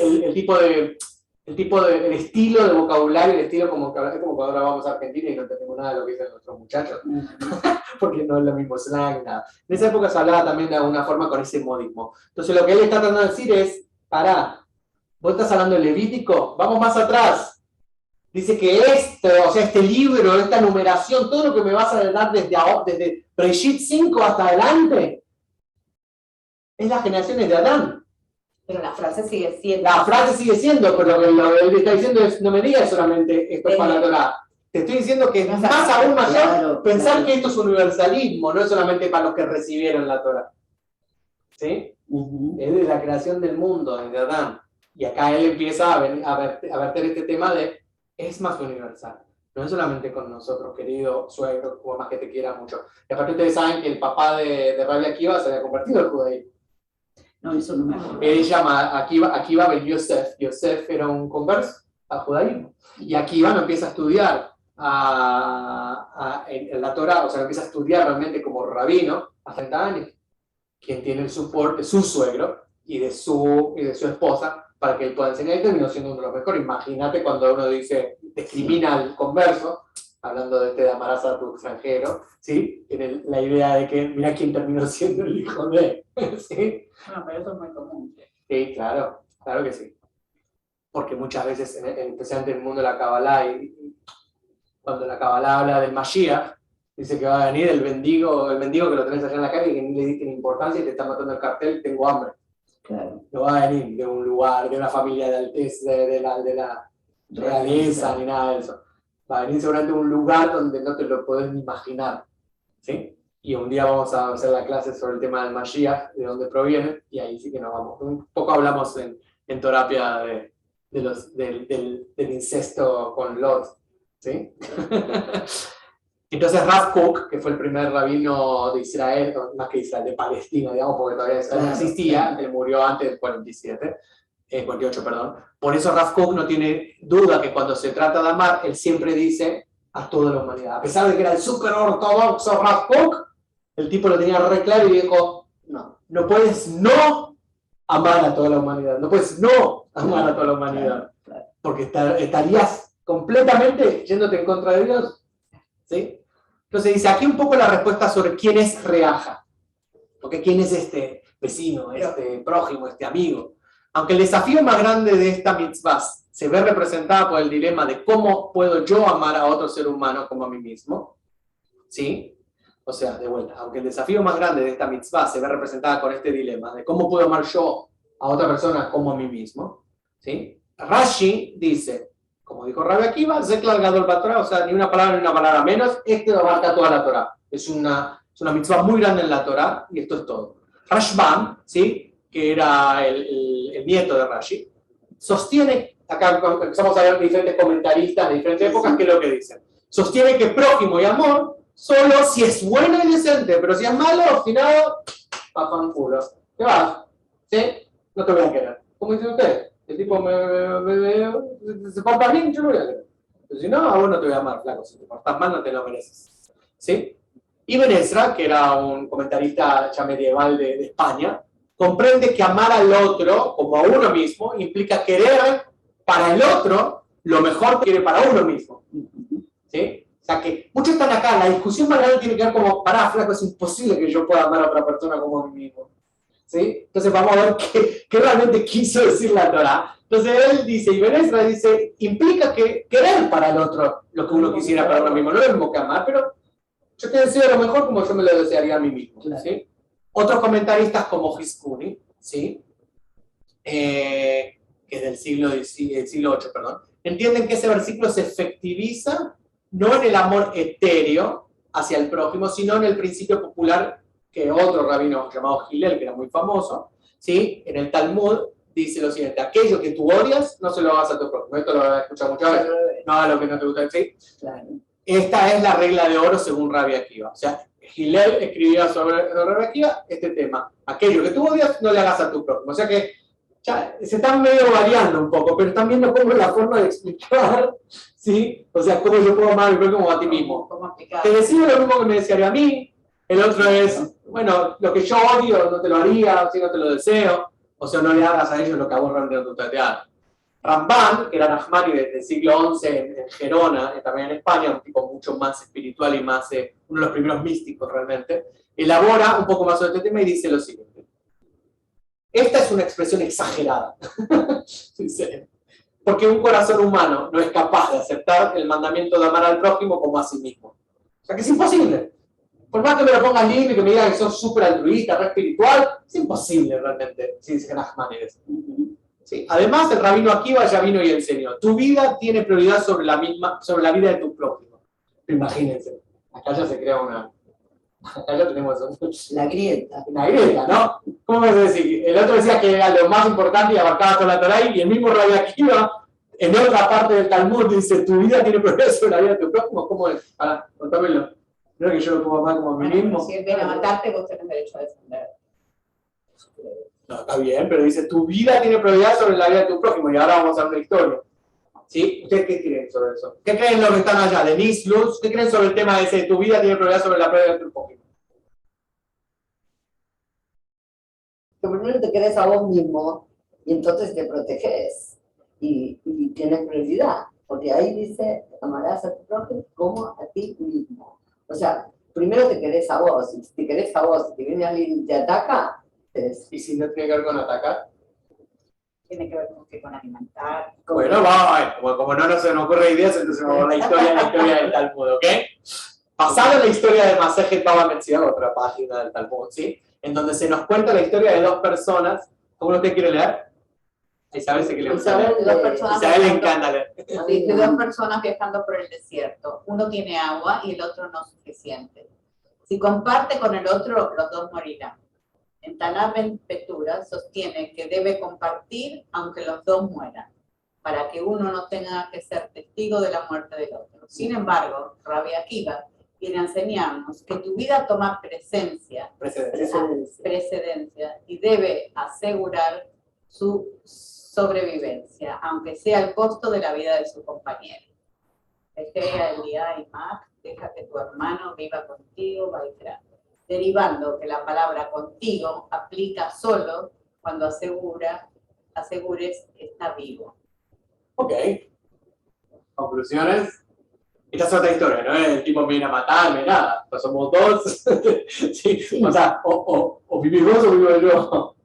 el estilo de vocabulario, el estilo como cuando ahora vamos a Argentina y no entendemos nada de lo que dicen nuestros muchachos, porque no es lo mismo slang, nada. En esa época se hablaba también de alguna forma con ese modismo. Entonces lo que él está tratando de decir es, pará, vos estás hablando de Levítico, vamos más atrás. Dice que este libro, esta numeración, todo lo que me vas a dar desde Breshit 5 hasta adelante, es las generaciones de Adán. Pero la frase sigue siendo. La frase sigue siendo, pero lo que él está diciendo es, no me digas solamente esto es para la Torah. Te estoy diciendo que es más aún mayor Claro, pensar claro. que esto es universalismo, no es solamente para los que recibieron la Torah. ¿Sí? Ujú. Es de la creación del mundo, desde Adán. Y acá él empieza a verter este tema de, es más universal. No es solamente con nosotros, querido suegro, o más que te quiera mucho. Y aparte ustedes saben que el papá de Rabbi Akiva se había convertido al judaísmo. No, eso no me acuerdo. Él llama Akiva ben Yosef. Yosef era un converso al judaísmo. Y Akiva no empieza a estudiar en la Torah, o sea, empieza a estudiar realmente como rabino a 30 años. Quien tiene el support de su suegro y de su esposa para que él pueda enseñar, y terminó siendo uno de los mejores. Imagínate cuando uno discrimina al converso, hablando de amarás a tu extranjero, ¿sí? Tiene la idea de que mira quién terminó siendo el hijo de, ¿sí? No, pero eso es muy común. Sí, claro que sí. Porque muchas veces, especialmente en el mundo de la Kabbalah, y cuando la Kabbalah habla del Mashiach, dice que va a venir el mendigo que lo tenés allá en la calle y que ni le diste ni importancia y te está matando el cartel, tengo hambre. Claro. No va a venir de un lugar, de una familia de alteza, de la realeza, ni nada de eso. Va a venir seguramente de un lugar donde no te lo podés ni imaginar. ¿Sí? Y un día vamos a hacer la clase sobre el tema del Mashiach, de dónde proviene, y ahí sí que nos vamos. Un poco hablamos en terapia del incesto con Lot. ¿Sí? Entonces Rav Kook, que fue el primer rabino de Israel, más que Israel, de Palestina, digamos, porque todavía Israel no existía, él murió antes del 48, perdón. Por eso Rav Kook no tiene duda que cuando se trata de amar, él siempre dice a toda la humanidad. A pesar de que era el súper ortodoxo Rav Kook, el tipo lo tenía re claro y dijo, no puedes no amar a toda la humanidad, no puedes no amar a toda la humanidad, porque estarías completamente yéndote en contra de Dios. ¿Sí? Entonces dice, aquí un poco la respuesta sobre quién es Reaja, porque quién es este vecino, este prójimo, este amigo. Aunque el desafío más grande de esta mitzvah se ve representada por el dilema de cómo puedo yo amar a otro ser humano como a mí mismo, ¿sí? O sea, de vuelta, aunque el desafío más grande de esta mitzvah se ve representada con este dilema de cómo puedo amar yo a otra persona como a mí mismo, ¿sí? Rashi dice, como dijo Rabbi Akiva, Zeklar Gadol Batorá, o sea, ni una palabra menos, este abarca toda la Torá. Es una mitzvah muy grande en la Torá y esto es todo. Rashbam, ¿sí? Que era el nieto de Rashi, sostiene, acá empezamos a ver diferentes comentaristas de diferentes épocas, ¿qué es lo que dicen? Sostiene que prójimo y amor solo si es bueno y decente, pero si es malo, obstinado, pafanculo. ¿Qué vas? ¿Sí? No te voy a querer. ¿Cómo dicen ustedes? El tipo se porta bien, yo no voy a querer. Pero si no, a vos no te voy a amar, flaco. Si te portas mal, no te lo mereces. ¿Sí? Ibn Ezra, que era un comentarista ya medieval de España, comprende que amar al otro como a uno mismo implica querer para el otro lo mejor que quiere para uno mismo. ¿Sí? O sea que muchos están acá, la discusión más grande tiene que ver como, pará, flaco, es imposible que yo pueda amar a otra persona como a mí mismo. ¿Sí? Entonces vamos a ver qué realmente quiso decir la Torá. Entonces él dice, y Ibn Ezra dice, implica que querer para el otro lo que uno quisiera para uno mismo. No es lo mismo que amar, pero yo te deseo lo mejor como yo me lo desearía a mí mismo. ¿Sí? Otros comentaristas como Hiskuni, ¿sí? Que es del siglo VIII, perdón, entienden que ese versículo se efectiviza no en el amor etéreo hacia el prójimo, sino en el principio popular que otro rabino llamado Hillel, que era muy famoso, ¿sí? En el Talmud dice lo siguiente: aquello que tú odias, no se lo hagas a tu prójimo. Esto lo he escuchado muchas veces. No hagas lo que no te gusta, ¿sí? Claro. Esta es la regla de oro según Rabbi Akiva. O sea, Hillel escribía sobre Rabbi Akiva este tema: aquello que tú odias, no le hagas a tu prójimo. O sea que ya se están medio variando un poco, pero están viendo cómo es la forma de explicar, ¿sí? O sea, cómo yo puedo amar a mi prójimo como a ti mismo. ¿Cómo explicar? Te decido lo mismo que me desearía a mí. El otro es, bueno, lo que yo odio no te lo haría, si no te lo deseo. O sea, no le hagas a ellos lo que a vos realmente no te hagan. Ramban, que era Nahmani del siglo XI en Gerona, también en España, un tipo mucho más espiritual y más, uno de los primeros místicos realmente, elabora un poco más sobre este tema y dice lo siguiente: esta es una expresión exagerada, dice, porque un corazón humano no es capaz de aceptar el mandamiento de amar al prójimo como a sí mismo. O sea que es imposible. Por más que me lo pongas lindo y que me digas que sos súper altruista, re espiritual, es imposible realmente, si dice Nahmani eso. Sí. Además, el rabino Akiva ya vino y enseñó: tu vida tiene prioridad sobre la vida de tu prójimo. Imagínense, acá ya se crea una... Acá ya tenemos La grieta. una grieta, ¿no? ¿Cómo es decir? El otro decía que era lo más importante y abarcaba toda la Torá, y el mismo rabino Akiva, en otra parte del Talmud, dice: tu vida tiene prioridad sobre la vida de tu prójimo. ¿Cómo es? Para, contámelo. ¿No es que yo lo puedo amar como a mí mismo? Si él viene a matarte, vos tenés derecho a defender. No, está bien, pero dice: tu vida tiene prioridad sobre la vida de tu prójimo. Y ahora vamos a ver una historia. ¿Sí? ¿Ustedes qué creen sobre eso? ¿Qué creen los que están allá? Denise, Luz, ¿qué creen sobre el tema ese de tu vida tiene prioridad sobre la vida de tu prójimo? Que primero te querés a vos mismo y entonces te proteges y tienes prioridad, porque ahí dice: amarás a tu prójimo como a ti mismo. O sea, primero te querés a vos, y si te querés a vos, si te viene alguien y te ataca, ¿Y si no tiene que ver con atacar? Tiene que ver con alimentar. Bueno, vamos, como no se nos ocurre ideas, entonces vamos a la historia del Talmud, ¿ok? Basado en la historia de Masejet Baba Metzia, otra página del Talmud, ¿sí? En donde se nos cuenta la historia de dos personas. ¿Cómo usted quiere leer? Isabel sé que le gusta leer. Dos personas Isabel le viajando- encanta leer. Sí, de dos personas viajando por el desierto. Uno tiene agua y el otro no suficiente. Si comparte con el otro, los dos morirán. En Taná Ben Petura sostiene que debe compartir aunque los dos mueran, para que uno no tenga que ser testigo de la muerte del otro. Sin embargo, Rabbi Akiva quiere enseñarnos que tu vida toma precedencia y debe asegurar su sobrevivencia, aunque sea al costo de la vida de su compañero. Ejea Elías y Mac, deja que tu hermano viva contigo, Baikra. Derivando que la palabra contigo aplica solo cuando asegures que está vivo. Ok. Conclusiones. Esta es otra historia, no es el tipo me viene a matarme, nada. Pues somos dos. Sí. O sea, o vivís vos o vivo yo.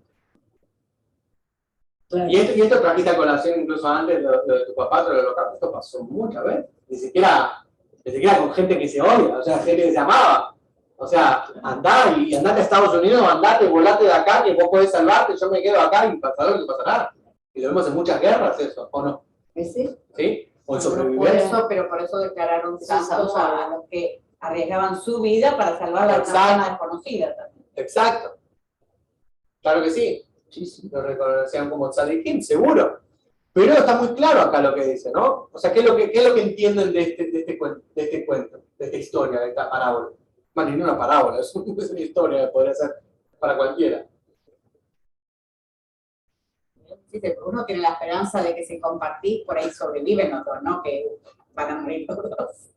Claro. Y esto trajiste a colación incluso antes, lo de tu papá, lo de los campos, esto pasó muchas veces. Ni siquiera con gente que se odia, o sea, gente que se amaba. O sea, andate a Estados Unidos, andate, volate de acá, que vos podés salvarte, yo me quedo acá y pasará lo que pasará. Y lo vemos en muchas guerras eso, ¿o no? ¿Sí? ¿Sí? O en Por sobrevivencia. eso, pero por eso declararon Eso es santos amor. a los que arriesgaban su vida para salvar a una Exacto. persona desconocida también. Exacto. Claro que sí. Lo reconocían como tzadikim, seguro. Pero está muy claro acá lo que dice, ¿no? O sea, ¿qué es lo que entienden de este cuento, de esta historia, de esta parábola? Bueno, ni una parábola, es una historia que podría ser para cualquiera. Sí, uno tiene la esperanza de que si compartís, por ahí sobreviven otros, ¿no? Que van a morir todos.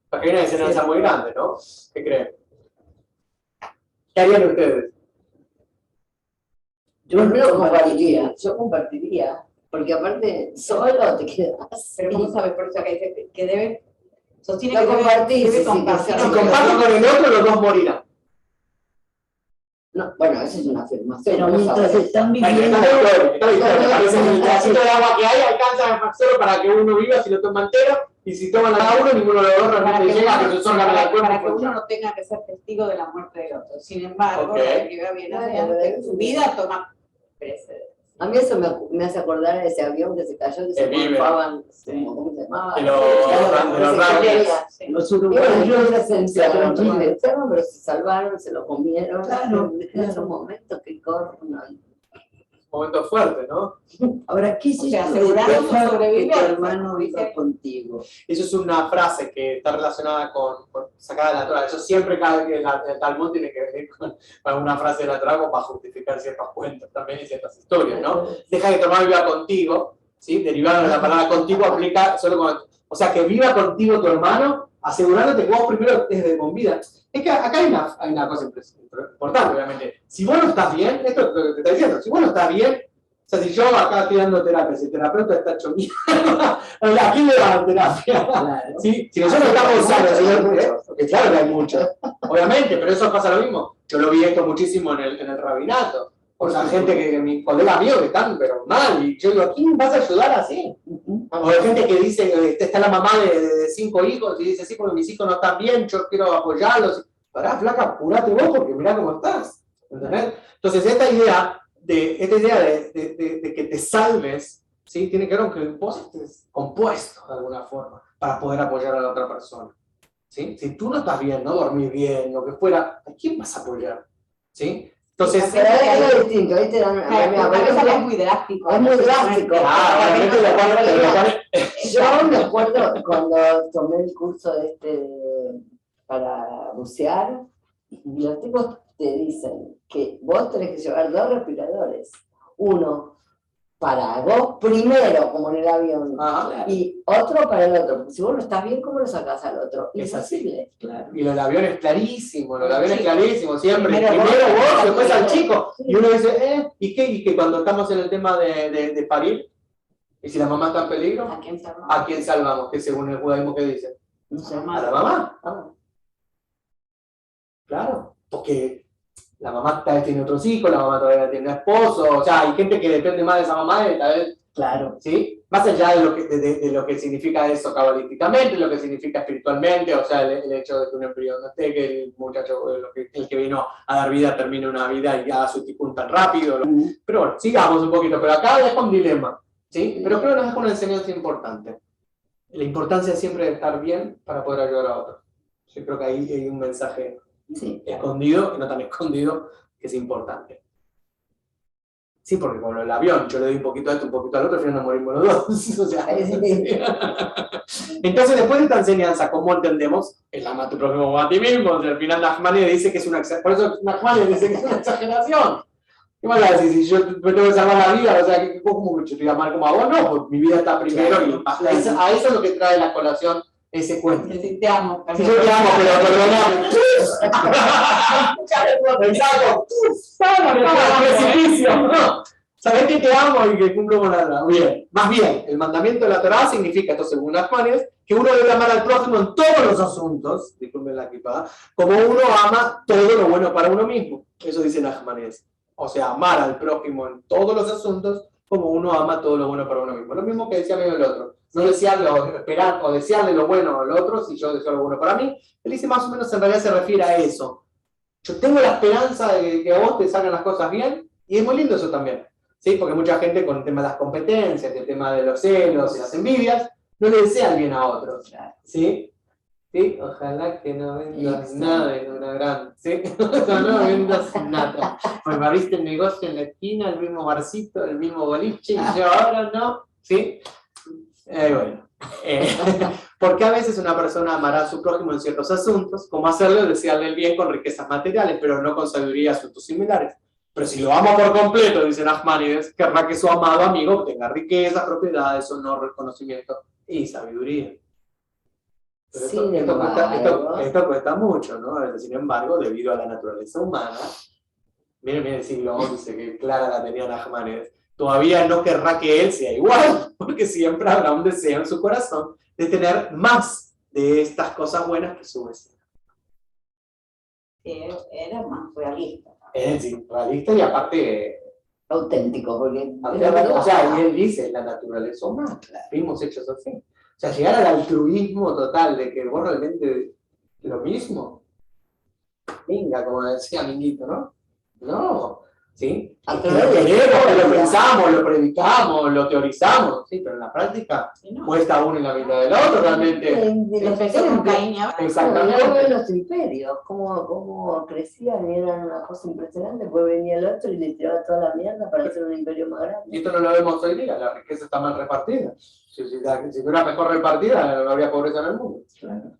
Acá hay una enseñanza muy grande, ¿no? ¿Qué creen? ¿Qué harían ustedes? Yo no compartiría, yo compartiría, porque aparte solo te quedas. Pero ¿cómo sabes? Por eso acá dice que debe, sostiene No que compartís, debe sí, compartir. sí, Si sí. comparto con el otro, los dos morirán. No, bueno, esa es una afirmación. Pero ¿cómo mientras sabes? están Está viviendo, bien, parece que el pedacito de agua que hay alcanza solo para que uno viva si lo toma entero, y si toman a cada uno, ninguno de los dos Para realmente que, llega a uno, que sus órganos del cuerpo para que uno funcionen. no tenga que ser testigo de la muerte del otro. Sin embargo, Ok. la que viene Bueno, adelante, su vida toma precedencia. A mí eso me hace acordar a ese avión que se cayó, que se vive. morfaban, ¿cómo se llamaba? De los Claro, Rangers. Sí. los Y bueno, uruguayos ellos se encerraron, tranquilos. pero se salvaron, se lo comieron. Claro, En claro. esos momentos que corren. Momento fuerte, ¿no? Ahora, ¿qué O hiciste sea, de aseguraron su dejar que tu sobrevivencia, hermano como viva dice. contigo? Eso es una frase que está relacionada con sacada de la Torah. Eso siempre cada vez que el Talmud tiene que venir con alguna frase de la Torah como para justificar ciertos cuentos también y ciertas historias, ¿no? Deja que tu hermano viva contigo, ¿sí? Derivado de la palabra contigo aplica solo con... O sea, que viva contigo tu hermano, asegurándote que vos primero estés de con vida. Es que acá hay una cosa importante, obviamente. Si vos no estás bien, esto es lo que te está diciendo, si vos no estás bien, o sea, si yo acá estoy dando terapia, si el terapeuta está hecho mierda, ¿a quién le da terapia? Claro. ¿Sí? Si nosotros estamos sanos, porque claro que hay muchos, obviamente, pero eso pasa lo mismo. Yo lo vi esto muchísimo en el rabinato. O sea, gente que, mi colega mío que están, pero mal, y yo digo, ¿a quién vas a ayudar así? O hay gente que dice, está la mamá de 5 hijos, y dice, sí, porque mis hijos no están bien, yo quiero apoyarlos. Pará, flaca, apurate vos, porque mirá cómo estás. ¿Entendés? Entonces, esta idea de que te salves, ¿sí? Tiene que ver con que vos estés compuesto de alguna forma para poder apoyar a la otra persona. ¿Sí? Si tú no estás bien, no dormís bien, lo que fuera, ¿a quién vas a apoyar? ¿Sí? Entonces, Pero es algo distinto, ahí te dan A veces es muy drástico. Es muy drástico. obviamente Yo me acuerdo cuando tomé el curso para bucear, y los tipos te dicen que vos tenés que llevar 2 respiradores. Uno para vos primero, como en el avión, y otro para el otro. Porque si vos no estás bien, ¿cómo lo sacás al otro? Es así. Imposible. Claro. y lo del avión es clarísimo, siempre. Primero Primero vos, vos, después al chico. Sí. Y uno dice, ¿y qué? Y que cuando estamos en el tema de parir, y si la mamá está en peligro, ¿A quién salvamos? ¿a quién salvamos? Que según el judaísmo, ¿qué dice? No sé. A la mamá. Ah, Claro, porque la mamá tal vez tiene otros hijos, la mamá todavía tiene un esposo, o sea, hay gente que depende más de esa mamá y tal vez, Claro. ¿sí? Más allá de lo que significa eso cabalísticamente, lo que significa espiritualmente, o sea, el hecho de que un embrión no esté, que el muchacho, el que vino a dar vida termine una vida y haga su ticún tan rápido. Pero bueno, sigamos un poquito, pero acá deja un dilema, ¿sí? Pero creo que nos deja una enseñanza importante. La importancia siempre de estar bien para poder ayudar a otros. Yo creo que ahí hay un mensaje Sí. escondido y no tan escondido, que es importante. Sí, porque con el avión yo le doy un poquito a esto, un poquito al otro, al final nos morimos los dos. O sea, entonces, después de esta enseñanza, ¿cómo entendemos? El ama a tu prójimo como a ti mismo. Al final Nachmanides dice que es una exageración. Por eso Nachmanides dice que es una exageración. ¿Qué más le decís? Si yo me tengo que salvar la vida, o sea, ¿cómo que yo te voy a amar como a vos? No, pues mi vida está primero. Claro, Y a eso es lo que trae la colación ese cuento. Si te amo. Si yo te amo, pero perdóname. Exacto. Precipicio. No. Sabés que te amo y que cumplo con la verdad. Bien. Más bien, el mandamiento de la Torá significa, esto según Nachmanides, que uno debe amar al prójimo en todos los asuntos, disculpen la equipada, como uno ama todo lo bueno para uno mismo. Eso dice Nachmanides. O sea, amar al prójimo en todos los asuntos como uno ama todo lo bueno para uno mismo. Lo mismo que decía medio el otro. No desearlo, esperar o desearle lo bueno al otro si yo deseo lo bueno para mí. Él dice más o menos, en realidad se refiere a eso. Yo tengo la esperanza de que a vos te salgan las cosas bien, y es muy lindo eso también. ¿Sí? Porque mucha gente con el tema de las competencias, el tema de los celos y las envidias, no le desean bien a otros. ¿Sí? ¿Sí? Ojalá que no vendas nada en una gran. ¿Sí? No vendas nada. Pues me abriste el negocio en la esquina, el mismo barcito, el mismo boliche, y yo ahora no. ¿Sí? Bueno. Porque a veces una persona amará a su prójimo en ciertos asuntos, como hacerle desearle el bien con riquezas materiales, pero no con sabiduría y asuntos similares. Pero si lo ama por completo, dice Nachmanides, querrá que su amado amigo tenga riquezas, propiedades, honor, reconocimiento y sabiduría. Pero esto cuesta mucho, ¿no? Sin embargo, debido a la naturaleza humana, miren el siglo XI, que clara la tenía Nachmanides, todavía no querrá que él sea igual, porque siempre habrá un deseo en su corazón de tener más de estas cosas buenas que su vecino. Era más realista. Es decir, realista y aparte Auténtico, porque... o sea, y él dice, la naturaleza humana, fuimos hechos así. O sea, llegar al altruismo total de que vos realmente lo mismo, venga, como decía Minguito, ¿no? No, ¿sí? Lo queremos, lo pensamos, lo predicamos, lo teorizamos, sí, pero en la práctica cuesta uno en la mitad del otro, realmente. Empezó con Caín y Abel. Exactamente. Los imperios, cómo crecían y eran una cosa impresionante, pues venía el otro y le tiraba toda la mierda para hacer un imperio más grande. Y esto no lo vemos hoy día, la riqueza está mal repartida. Si fuera mejor repartida, no habría pobreza en el mundo. Claro.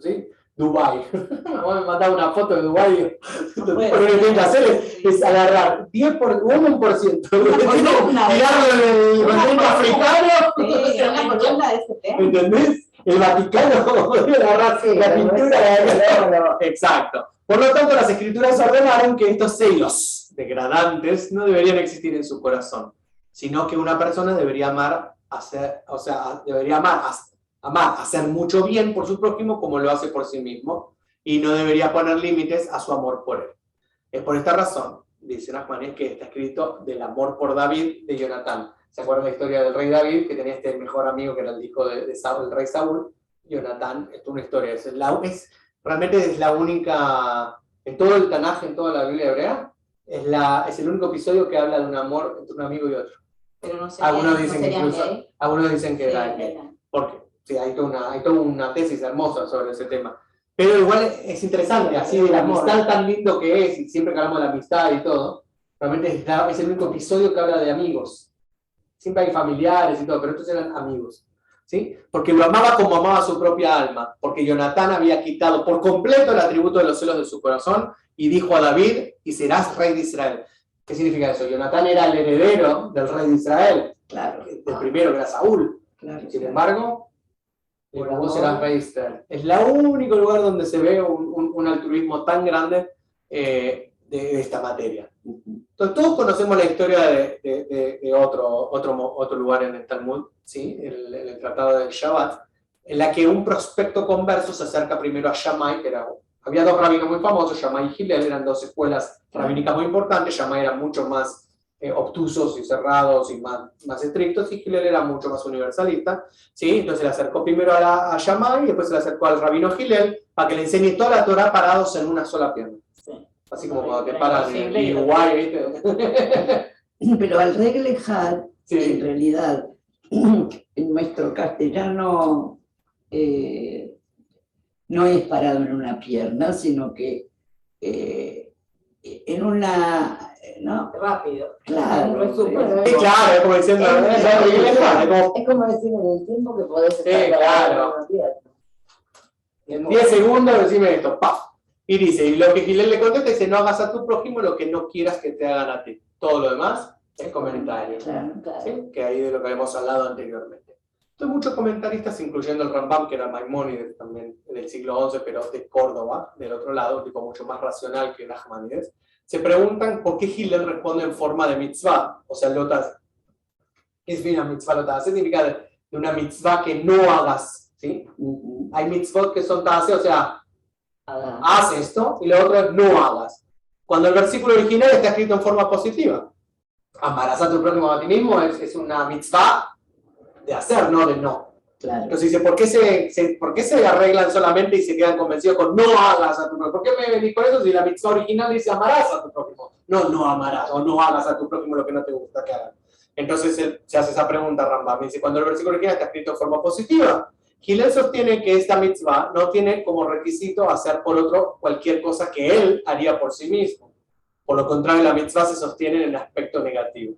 ¿Sí? Dubái. Vamos a mandar una foto de Dubái. Lo que tienen que hacer es agarrar 1%, tirarlo en el continente africano. ¿Entendés? El Vaticano podría agarrar la pintura. Exacto. Por lo tanto, las escrituras ordenaron que estos celos degradantes no deberían existir en su corazón, sino que una persona debería amar, hacer mucho bien por su prójimo como lo hace por sí mismo, y no debería poner límites a su amor por él. Es por esta razón, dice Nachmanides, que está escrito del amor por David de Jonatán. ¿Se acuerdan la historia del rey David, que tenía este mejor amigo que era el hijo de Saúl, el rey Saúl? Jonatán, es una historia, realmente es la única, en todo el Tanaj, en toda la Biblia hebrea, es el único episodio que habla de un amor entre un amigo y otro. Pero no sé, Algunos dicen que serían incluso, gay. algunos dicen que era gay. ¿Por qué? Sí, hay toda una tesis hermosa sobre ese tema. Pero igual es interesante, así de la amistad tan lindo que es, y siempre que hablamos de la amistad y todo, realmente es el único episodio que habla de amigos. Siempre hay familiares y todo, pero estos eran amigos. ¿Sí? Porque lo amaba como amaba su propia alma, porque Jonatán había quitado por completo el atributo de los celos de su corazón y dijo a David, y serás rey de Israel. ¿Qué significa eso? Jonatán era el heredero del rey de Israel, Claro. del primero que era Saúl. Claro. Sin embargo, vos serás rey de Israel. Es el único lugar donde se ve un altruismo tan grande de esta materia. Entonces, todos conocemos la historia de otro lugar en el Talmud, ¿sí? el Tratado del Shabbat, en la que un prospecto converso se acerca primero a Shammai, que había dos rabinos muy famosos, Shammai y Hillel, eran dos escuelas rabínicas muy importantes. Shammai era mucho más obtusos y cerrados y más estrictos, y Hillel era mucho más universalista, ¿sí? Entonces le acercó primero a Shammai y después se le acercó al rabino Hillel para que le enseñe toda la Torah parados en una sola pierna. Así como cuando te paras en Uruguay, ¿viste? Pero al reglejar, Sí. en realidad, en nuestro castellano no es parado en una pierna, sino que en una... ¿no? Rápido. Claro. Sí, claro, es como diciendo, Es como decir en el tiempo que podés Sí, estar claro. en una pierna. en 10 segundos decime esto, ¡paf! Y dice, y lo que Hillel le contesta dice, no hagas a tu prójimo lo que no quieras que te hagan a ti. Todo lo demás es comentario. Claro. ¿Sí? Que ahí de lo que habíamos hablado anteriormente. Entonces muchos comentaristas, incluyendo el Rambam, que era Maimónides también del siglo XI, pero de Córdoba, del otro lado, un tipo mucho más racional que Nachmanides, se preguntan por qué Hillel responde en forma de mitzvah, o sea, lotas. ¿Qué significa mitzvah lotas? Significa de una mitzvah que no hagas, ¿sí? Hay mitzvot que son tase, o sea, haz esto, y lo otro es no hagas. Cuando el versículo original está escrito en forma positiva. Amarás a tu prójimo como a ti mismo es una mitzvah de hacer, no de no. Claro. Entonces dice, ¿por qué se arreglan solamente y se quedan convencidos con no hagas a tu prójimo? ¿Por qué me dijo eso si la mitzvah original dice amarás a tu prójimo? No, no amarás o no hagas a tu prójimo lo que no te gusta que hagan. Entonces se hace esa pregunta Rambam. Dice, cuando el versículo original está escrito de forma positiva, Hillel sostiene que esta mitzvah no tiene como requisito hacer por otro cualquier cosa que él haría por sí mismo. Por lo contrario, la mitzvah se sostiene en el aspecto negativo.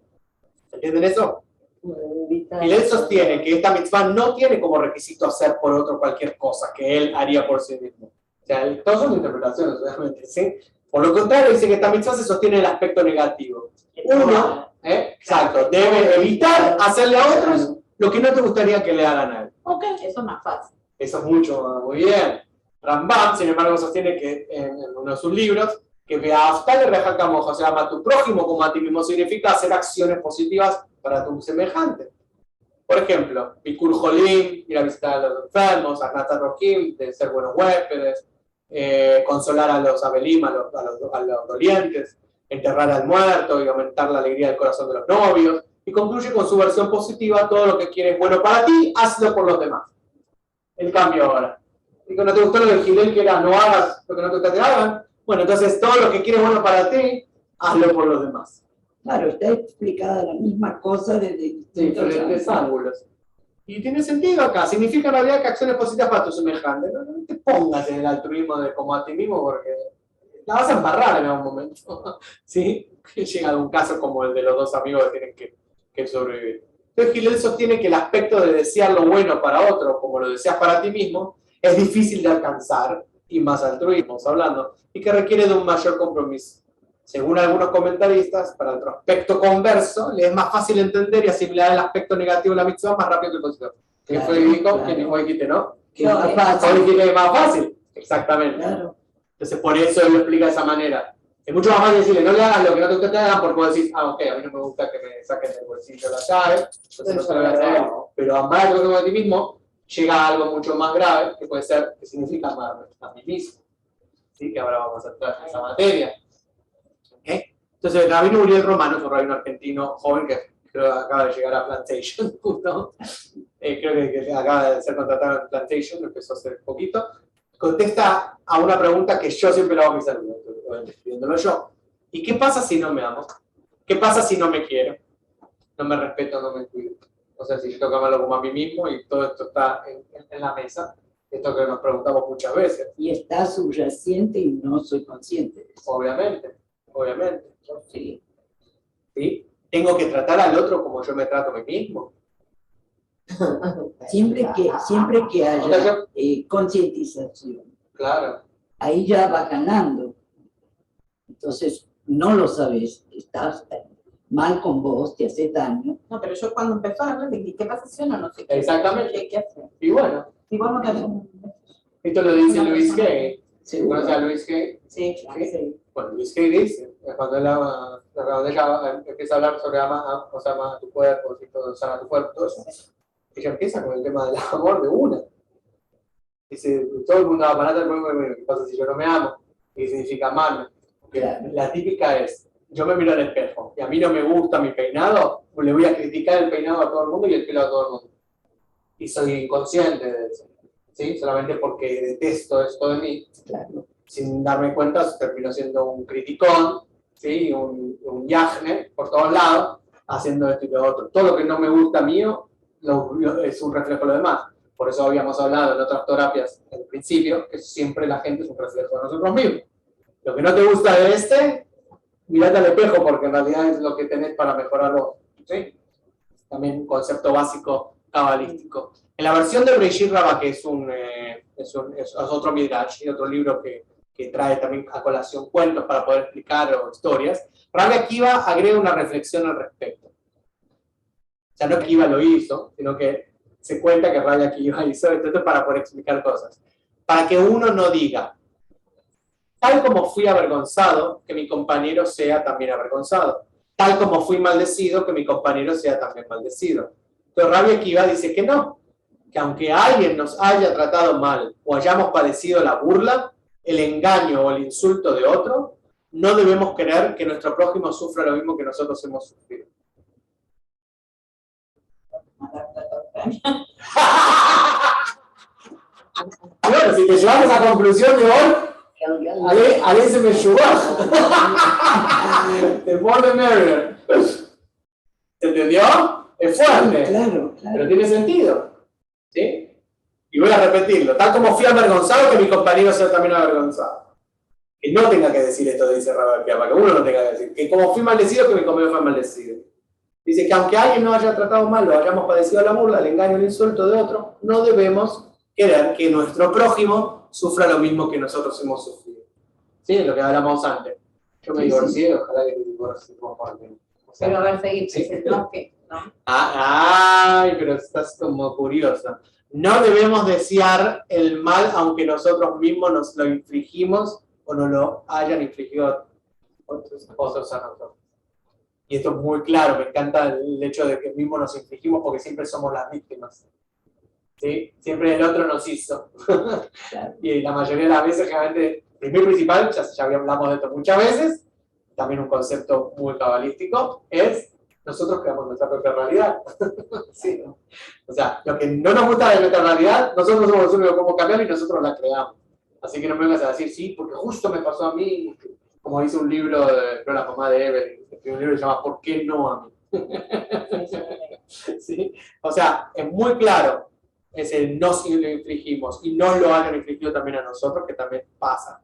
¿Entienden eso? Hillel sostiene que esta mitzvah no tiene como requisito hacer por otro cualquier cosa que él haría por sí mismo. O sea, todas son interpretaciones, obviamente, ¿sí? Por lo contrario, dice que esta mitzvah se sostiene en el aspecto negativo. Uno, exacto, debe evitar hacerle a otros lo que no te gustaría que le hagan a él. Ok, eso es más fácil. Eso es muy bien. Rambam, sin embargo, sostiene que en uno de sus libros, que Ve'ahavta lereja o sea, ama a tu prójimo como a ti mismo, significa hacer acciones positivas para tu semejante. Por ejemplo, Bikur Jolim, ir a visitar a los enfermos, Arnata Rohim, de ser buenos huéspedes, consolar a los abelim, a los dolientes, enterrar al muerto y aumentar la alegría del corazón de los novios. Y concluye con su versión positiva, todo lo que quieres bueno para ti, hazlo por los demás. El cambio ahora. Y que no te gustó lo del Hillel, que era no hagas lo que no te gusta que hagan. Bueno, entonces todo lo que quieres bueno para ti, hazlo por los demás. Claro, está explicada la misma cosa desde Diferentes ángulos. Y tiene sentido acá. Significa en realidad que acciones positivas para tu semejante. No te pongas en el altruismo de como a ti mismo porque la vas a embarrar en algún momento. ¿Sí? Llega algún caso como el de los dos amigos que tienen que sobrevivir. Entonces Hillel sostiene que el aspecto de desear lo bueno para otro, como lo deseas para ti mismo, es difícil de alcanzar, y más altruismo, hablando, y que requiere de un mayor compromiso. Según algunos comentaristas, para el aspecto converso, le es más fácil entender y asimilar el aspecto negativo de la mitzvah más rápido que el positivo. ¿Quién fue el dijo? ¿Quién dijo Aikite, no? Que es más fácil. Hoy es más fácil. Exactamente. Claro. Entonces, por eso él lo explica de esa manera. Es mucho más fácil decirle, no le hagas lo que no te gusta que te hagan, porque vos decís, ok, a mí no me gusta que me saquen del bolsillo la llave, entonces no se lo voy a hacer. Pero amar a lo que a ti mismo llega a algo mucho más grave, que puede ser, que significa amarme a mí mismo. ¿Sí? Que ahora vamos a entrar en esa materia. ¿Okay? Entonces, el rabino Uriel Romano es un rabino argentino joven que creo que acaba de llegar a Plantation, justo. Creo que acaba de ser contratado en Plantation, empezó hace poquito. Contesta a una pregunta que yo siempre le hago a mis alumnos, escribiéndolo yo. ¿Y qué pasa si no me amo? ¿Qué pasa si no me quiero? No me respeto, no me cuido. O sea, si yo tengo que amarlo como a mí mismo y todo esto está en la mesa, esto que nos preguntamos muchas veces. Y está subyacente y no soy consciente de eso. Obviamente. Sí. ¿Sí? Tengo que tratar al otro como yo me trato a mí mismo. Siempre que haya concientización, Claro. ahí ya vas ganando. Entonces, no lo sabes, estás mal con vos, te hace daño. No, pero yo cuando empezó a hablar dije, ¿qué pasa si uno no sé qué? Exactamente. ¿Qué hacer? Y bueno, Si vos no te haces un... esto lo dice Luis Hay. Seguro. ¿Conoces a Luis Hay? Sí, claro, sí. Bueno, Luis Hay dice, cuando ella empieza a hablar sobre ama a tu cuerpo, sana tu cuerpo, todo eso, ella empieza con el tema del amor de una. Dice, todo el mundo va a parar, ¿qué pasa si yo no me amo? ¿Qué significa amarme? Porque la típica es, yo me miro al espejo y a mí no me gusta mi peinado, pues le voy a criticar el peinado a todo el mundo y el pelo a todo el mundo. Y soy inconsciente de eso, ¿sí? Solamente porque detesto esto de mí. Claro. Sin darme cuenta, termino siendo un criticón, ¿sí? un yajne por todos lados, haciendo esto y lo otro. Todo lo que no me gusta mío es un reflejo de lo demás. Por eso habíamos hablado en otras terapias al principio, que siempre la gente es un reflejo de nosotros mismos. Lo que no te gusta de mirate al espejo, porque en realidad es lo que tenés para mejorarlo. ¿Sí? También un concepto básico cabalístico. En la versión de Breishit Rabbah, que es otro midrash y otro libro que trae también a colación cuentos para poder explicar o historias, Rabbi Akiva agrega una reflexión al respecto. O sea, no que Akiva lo hizo, sino que se cuenta que Rabbi Akiva hizo esto para poder explicar cosas. Para que uno no diga, tal como fui avergonzado, que mi compañero sea también avergonzado. Tal como fui maldecido, que mi compañero sea también maldecido. Pero Rabbi Akiva dice que no, que aunque alguien nos haya tratado mal o hayamos padecido la burla, el engaño o el insulto de otro, no debemos querer que nuestro prójimo sufra lo mismo que nosotros hemos sufrido. Ucrania. Bueno, si te llevas a esa conclusión de hoy, Ale se me llevó. The more the merrier. ¿Se entendió? Es fuerte, Claro, pero claro. tiene sentido. ¿Sí? Y voy a repetirlo. Tal como fui avergonzado, que mi compañero sea también avergonzado. Que no tenga que decir esto, dice Robert Piapa, que uno no tenga que decir. Que como fui maldecido, que mi compañero fue maldecido. Dice que aunque alguien nos haya tratado mal, lo hayamos padecido la burla, el engaño, el insulto de otro, no debemos querer que nuestro prójimo sufra lo mismo que nosotros hemos sufrido. ¿Sí? Es lo que hablamos antes. Yo me Sí, divorcié, ojalá que te divorcies. O sea, Pero a ver, seguir, sí. no, que, ¿no? Ay, pero estás como curiosa. No debemos desear el mal aunque nosotros mismos nos lo infligimos o nos lo hayan infligido otros a nosotros. Y esto es muy claro, me encanta el hecho de que mismos nos infligimos porque siempre somos las víctimas. ¿Sí? Siempre el otro nos hizo. Y la mayoría de las veces, generalmente, primero y principal, ya hablamos de esto muchas veces, también un concepto muy cabalístico, es nosotros creamos nuestra propia realidad. ¿Sí? O sea, lo que no nos gusta de nuestra realidad, nosotros somos los únicos que podemos cambiar y nosotros la creamos. Así que no me vengas a decir, sí, porque justo me pasó a mí, como dice un libro, no la mamá de Evelyn, un libro que se llama ¿Por qué no a mí? ¿Sí? O sea, es muy claro, es el nos lo infligimos y nos lo hayan infligido también a nosotros, que también pasa.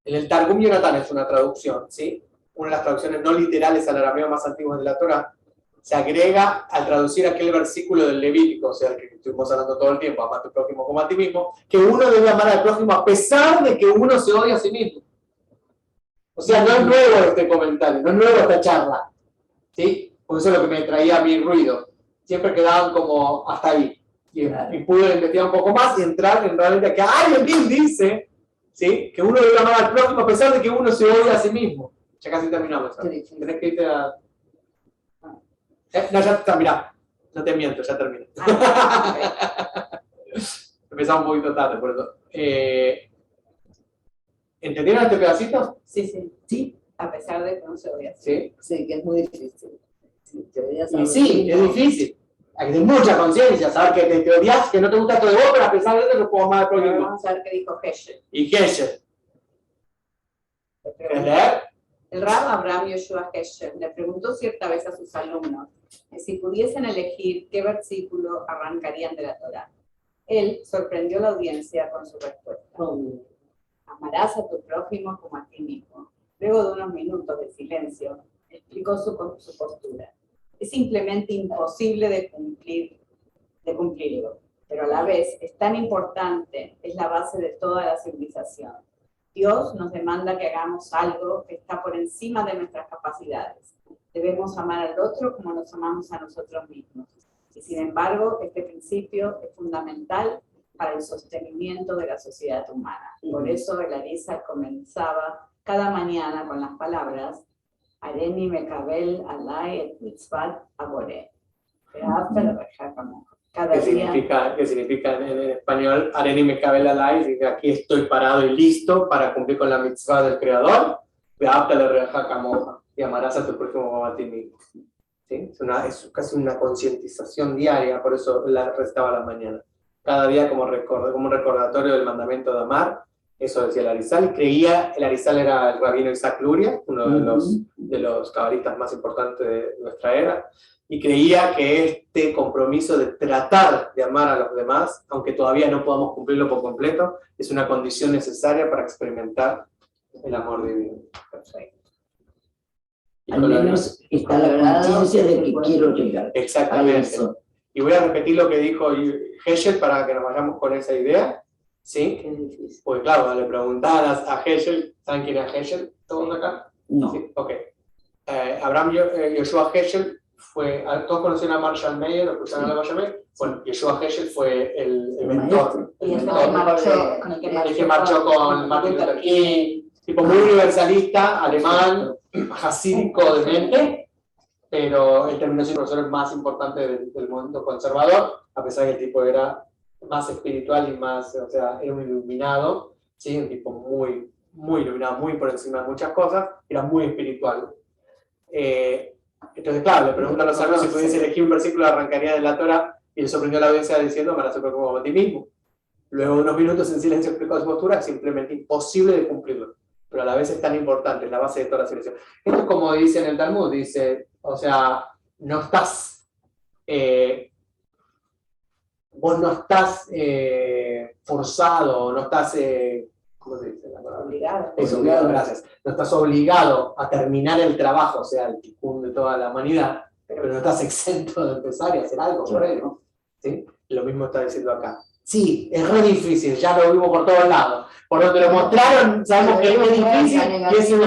En el Targum Yonatan es una traducción, ¿sí? Una de las traducciones no literales al arameo más antiguas de la Torah, se agrega al traducir aquel versículo del Levítico, o sea, el que estuvimos hablando todo el tiempo, ama a tu prójimo como a ti mismo, que uno debe amar al prójimo a pesar de que uno se odia a sí mismo. O sea, no es nuevo este comentario, no es nuevo esta charla, ¿sí? Porque eso es lo que me traía a mi ruido. Siempre quedaban como hasta ahí. Y pude investigar un poco más y entrar en realmente que alguien dice, ¿sí? Que uno debe amar al prójimo a pesar de que uno se odia a sí mismo. Ya casi terminamos. ¿Sabes? Tenés que irte a... no, ya está, mirá. No te miento, ya terminé. Empezamos un poquito tarde, por eso. ¿Entendieron este pedacito? Sí, sí. Sí. A pesar de que no se odia. Sí. Sí, que es muy difícil. Si te odias a Y vos sí, mismo, es difícil. Hay que tener mucha conciencia, saber que te odias, que no te gusta todo de vos, pero a pesar de eso lo puedo amar al Pero prójimo. vamos a ver qué dijo Heschel. Y Gesher. Le ¿Querés preguntó- leer? El Rab Abraham Yoshua Heschel le preguntó cierta vez a sus alumnos que si pudiesen elegir qué versículo arrancarían de la Torá. Él sorprendió a la audiencia con su respuesta. Amarás a tu prójimo como a ti mismo. Luego de unos minutos de silencio, explicó su postura. Es simplemente imposible de cumplirlo, pero a la vez es tan importante, es la base de toda la civilización. Dios nos demanda que hagamos algo que está por encima de nuestras capacidades. Debemos amar al otro como nos amamos a nosotros mismos. Y sin embargo, este principio es fundamental para el sostenimiento de la sociedad humana. Por eso el Arisa comenzaba cada mañana con las palabras Areni Mekabel Alay et Mitzvat Abore. Cada ¿Qué día. significa en español? Areni Mekabel Alay, significa aquí estoy parado y listo para cumplir con la mitzvah del Creador. Y amarás a tu prójimo como a ti mismo. ¿Sí? Es casi una concientización diaria, por eso la recitaba a la mañana. Cada día como un recordatorio del mandamiento de amar. Eso decía el Arizal. El Arizal era el rabino Isaac Luria, uno de los cabalistas más importantes de nuestra era, y creía que este compromiso de tratar de amar a los demás, aunque todavía no podamos cumplirlo por completo, es una condición necesaria para experimentar el amor divino. Perfecto. Al menos está la conciencia de que quiero llegar a Exactamente. eso. Y voy a repetir lo que dijo Heschel para que nos vayamos con esa idea. ¿Sí? Qué difícil. Porque claro, le preguntaban a Heschel, ¿saben quién era Heschel? ¿Todos acá? No. Sí, ok. Abraham Yoshua Heschel fue, todos conocen a Marshall Mayer, lo escucharon a Marshall Mayer. Bueno, Yoshua Heschel fue el mentor. Y es El el mentor, que marchó con Martin Luther King, tipo muy universalista, alemán, hasídico de mente, pero él terminó siendo el profesor más importante del mundo conservador, a pesar de que el tipo era más espiritual y más, o sea, era un iluminado, ¿sí? Un tipo muy, muy iluminado, muy por encima de muchas cosas, era muy espiritual. Entonces, claro, le preguntan a los sabios si pudiese elegir un versículo, arrancaría de la Torah, y le sorprendió a la audiencia diciendo, para hacer como a ti mismo. Luego de unos minutos en silencio explicó su postura, es simplemente imposible de cumplirlo, pero a la vez es tan importante, es la base de toda la civilización. Esto es como dice en el Talmud, dice, o sea, no estás, vos no estás forzado, no estás, ¿cómo se dice la palabra? Obligado. Eso, gracias. No estás obligado a terminar el trabajo, o sea, el tikkun de toda la humanidad, pero no estás exento de empezar y hacer algo por él, ¿no? ¿Sí? Lo mismo está diciendo acá. Sí, es re difícil, ya lo vimos por todos lados. Por donde lo mostraron, sabemos que es muy difícil,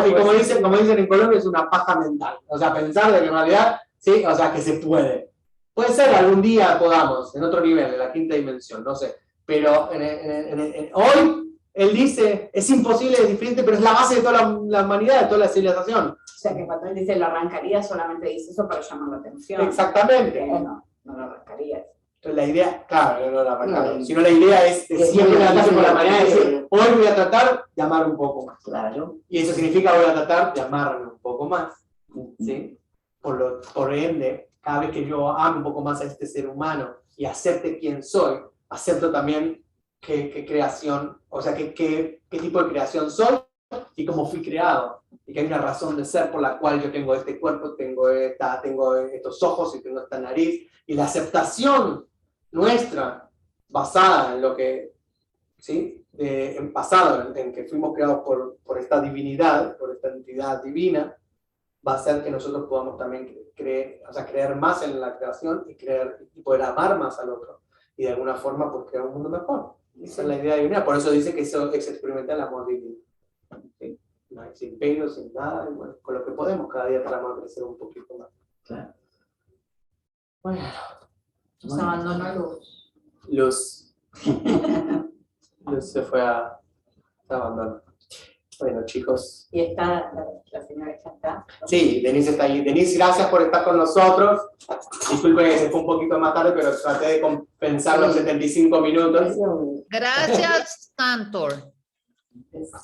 y como dicen en Colombia, es una paja mental. O sea, pensar de que en realidad, sí, o sea, que se puede. Puede ser, algún día podamos, en otro nivel, en la quinta dimensión, no sé. Pero hoy, él dice, es imposible, es diferente, pero es la base de toda la humanidad, de toda la civilización. O sea, que cuando él dice lo arrancaría, solamente dice eso para llamar la atención. Exactamente. No lo arrancaría. Entonces la idea, claro, no la arrancaron, No, sino la idea es siempre tratarse por la manera de decir, sí. hoy voy a tratar de amar un poco más. Claro. Y eso significa voy a tratar de amarme un poco más. ¿Sí? Por ende, cada vez que yo amo un poco más a este ser humano y acepte quién soy, acepto también qué creación, o sea, qué tipo de creación soy y cómo fui creado. Y que hay una razón de ser por la cual yo tengo este cuerpo, tengo estos ojos y tengo esta nariz. Y la aceptación nuestra, basada en lo que, ¿sí? Basado en que fuimos creados por esta divinidad, por esta entidad divina, va a hacer que nosotros podamos también creer más en la creación y poder amar más al otro. Y de alguna forma, pues, crear un mundo mejor. Esa es la idea divina. Por eso dice que eso es experimentar el amor divino. ¿Sí? No hay sin pelo, sin nada. Y bueno, con lo que podemos, cada día tratamos de crecer un poquito más. Claro. Bueno. Nos abandonó Luz. Luz se fue a abandono. Bueno, chicos. Y está, la señora ya está. Sí, Denise está ahí. Denise, gracias por estar con nosotros. Disculpen que se fue un poquito más tarde, pero traté de compensar los 75 minutos. Gracias, Cantor.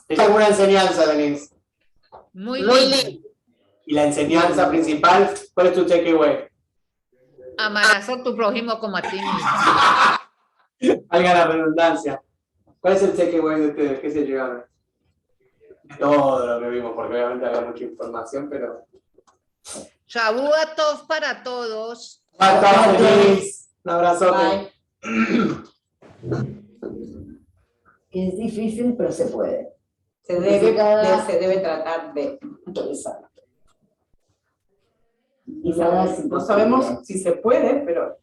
¿Tienes alguna enseñanza, Denise? Muy lindo. Y la enseñanza principal, ¿cuál es tu takeaway? Amarás a tu prójimo como a ti mismo. Valga la redundancia. ¿Cuál es el takeaway de ustedes? ¿Qué se llevaron? Todo lo que vimos, porque obviamente había mucha información, pero... Shabbat Tov para todos. ¡Hasta feliz! Un abrazote. Es difícil, pero se puede. Se debe tratar de. Exacto. Y nada es No imposible. sabemos si se puede, pero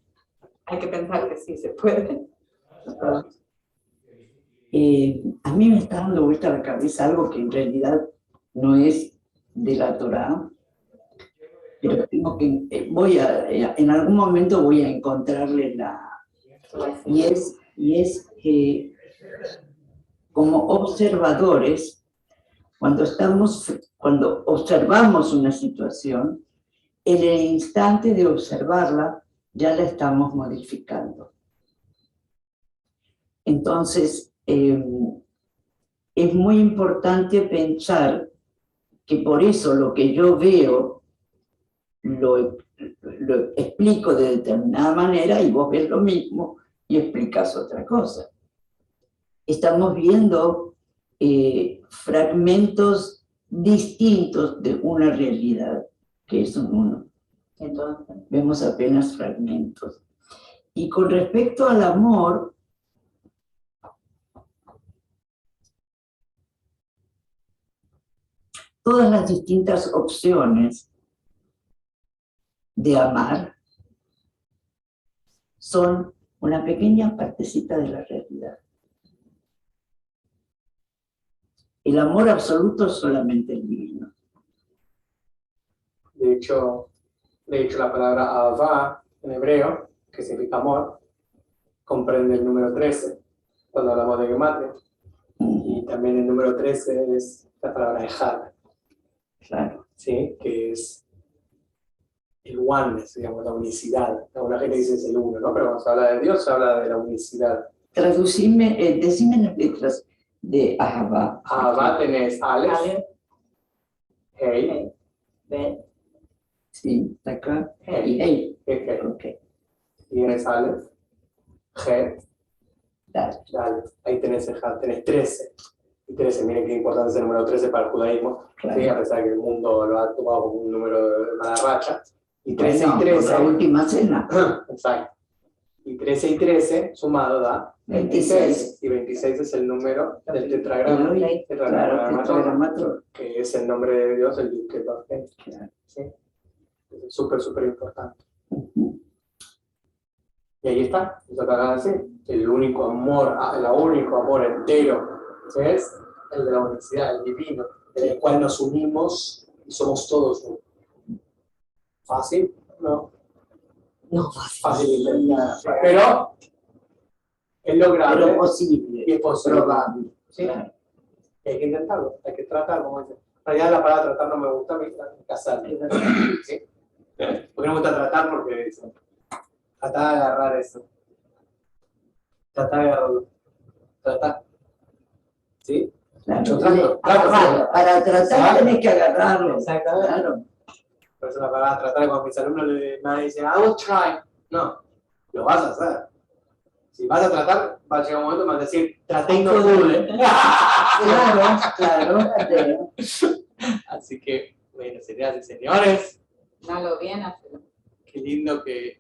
hay que pensar que sí se puede. A mí me está dando vuelta la cabeza algo que en realidad no es de la Torá, pero tengo que, en algún momento voy a encontrarle y es que como observadores, cuando observamos una situación, en el instante de observarla ya la estamos modificando. Entonces, es muy importante pensar que por eso lo que yo veo lo explico de determinada manera y vos ves lo mismo y explicas otra cosa. Estamos viendo fragmentos distintos de una realidad, que es un uno. Entonces, Vemos apenas fragmentos. Y con respecto al amor, todas las distintas opciones de amar son una pequeña partecita de la realidad. El amor absoluto es solamente el divino. De hecho, la palabra Ahavá en hebreo, que significa amor, comprende el número 13, cuando hablamos de Gematria. Y también el número 13 es la palabra Ejad, Claro. ¿sí? Que es el oneness, digamos, la unicidad. Alguna gente dice es el uno, ¿no? Pero cuando se habla de Dios, se habla de la unicidad. Decime las letras de Ahavá. Ahavá tenés Aleph, Aleph, Hey, Bet, Sí, está acá. G. Y hey, G. ok, Y eres Aleph. G. dale. Dale. Ahí tenés el J. Tenés 13. Y 13, miren qué importante es el número 13 para el judaísmo. Claro. ¿Sí? A pesar de que el mundo lo ha tomado como un número de mala racha. Y 13 Bueno, y 13. la última cena. Exacto. Y 13 y 13 sumado da 26. Y 26 es el número del tetragrama. Claro, tetragramator. Que es el nombre de Dios, el Yud Kei Vav Hei. Claro. ¿Sí? Es súper, súper importante. Ujú. Y ahí está, eso que acaba de decir. El único amor, el único amor entero, ¿sí? Es el de la unicidad, el divino, en el cual nos unimos y somos todos uno. ¿Fácil? No. No, Fácil de entender. Pero es lograble Pero posible, y es posible. probable. ¿Sí? Claro. Y hay que intentarlo, hay que tratar, como dice. En realidad la palabra tratar no me gusta, a mí hay que hacerlo. ¿Sí? Porque no me gusta tratar porque eso. Tratar de agarrar eso. Tratar de agarrarlo. Tratar. ¿Sí? Claro. Yo trato. Para tratar tenés que agarrarlo. Exactamente. Claro. Por eso la palabra tratar, cuando mis alumnos me dicen, I will try. No, lo vas a hacer. Si vas a tratar, va a llegar un momento que vas a decir, traté y no pude. Claro. Así que, bueno, señoras y señores, Dalo bien, hazlo. qué lindo que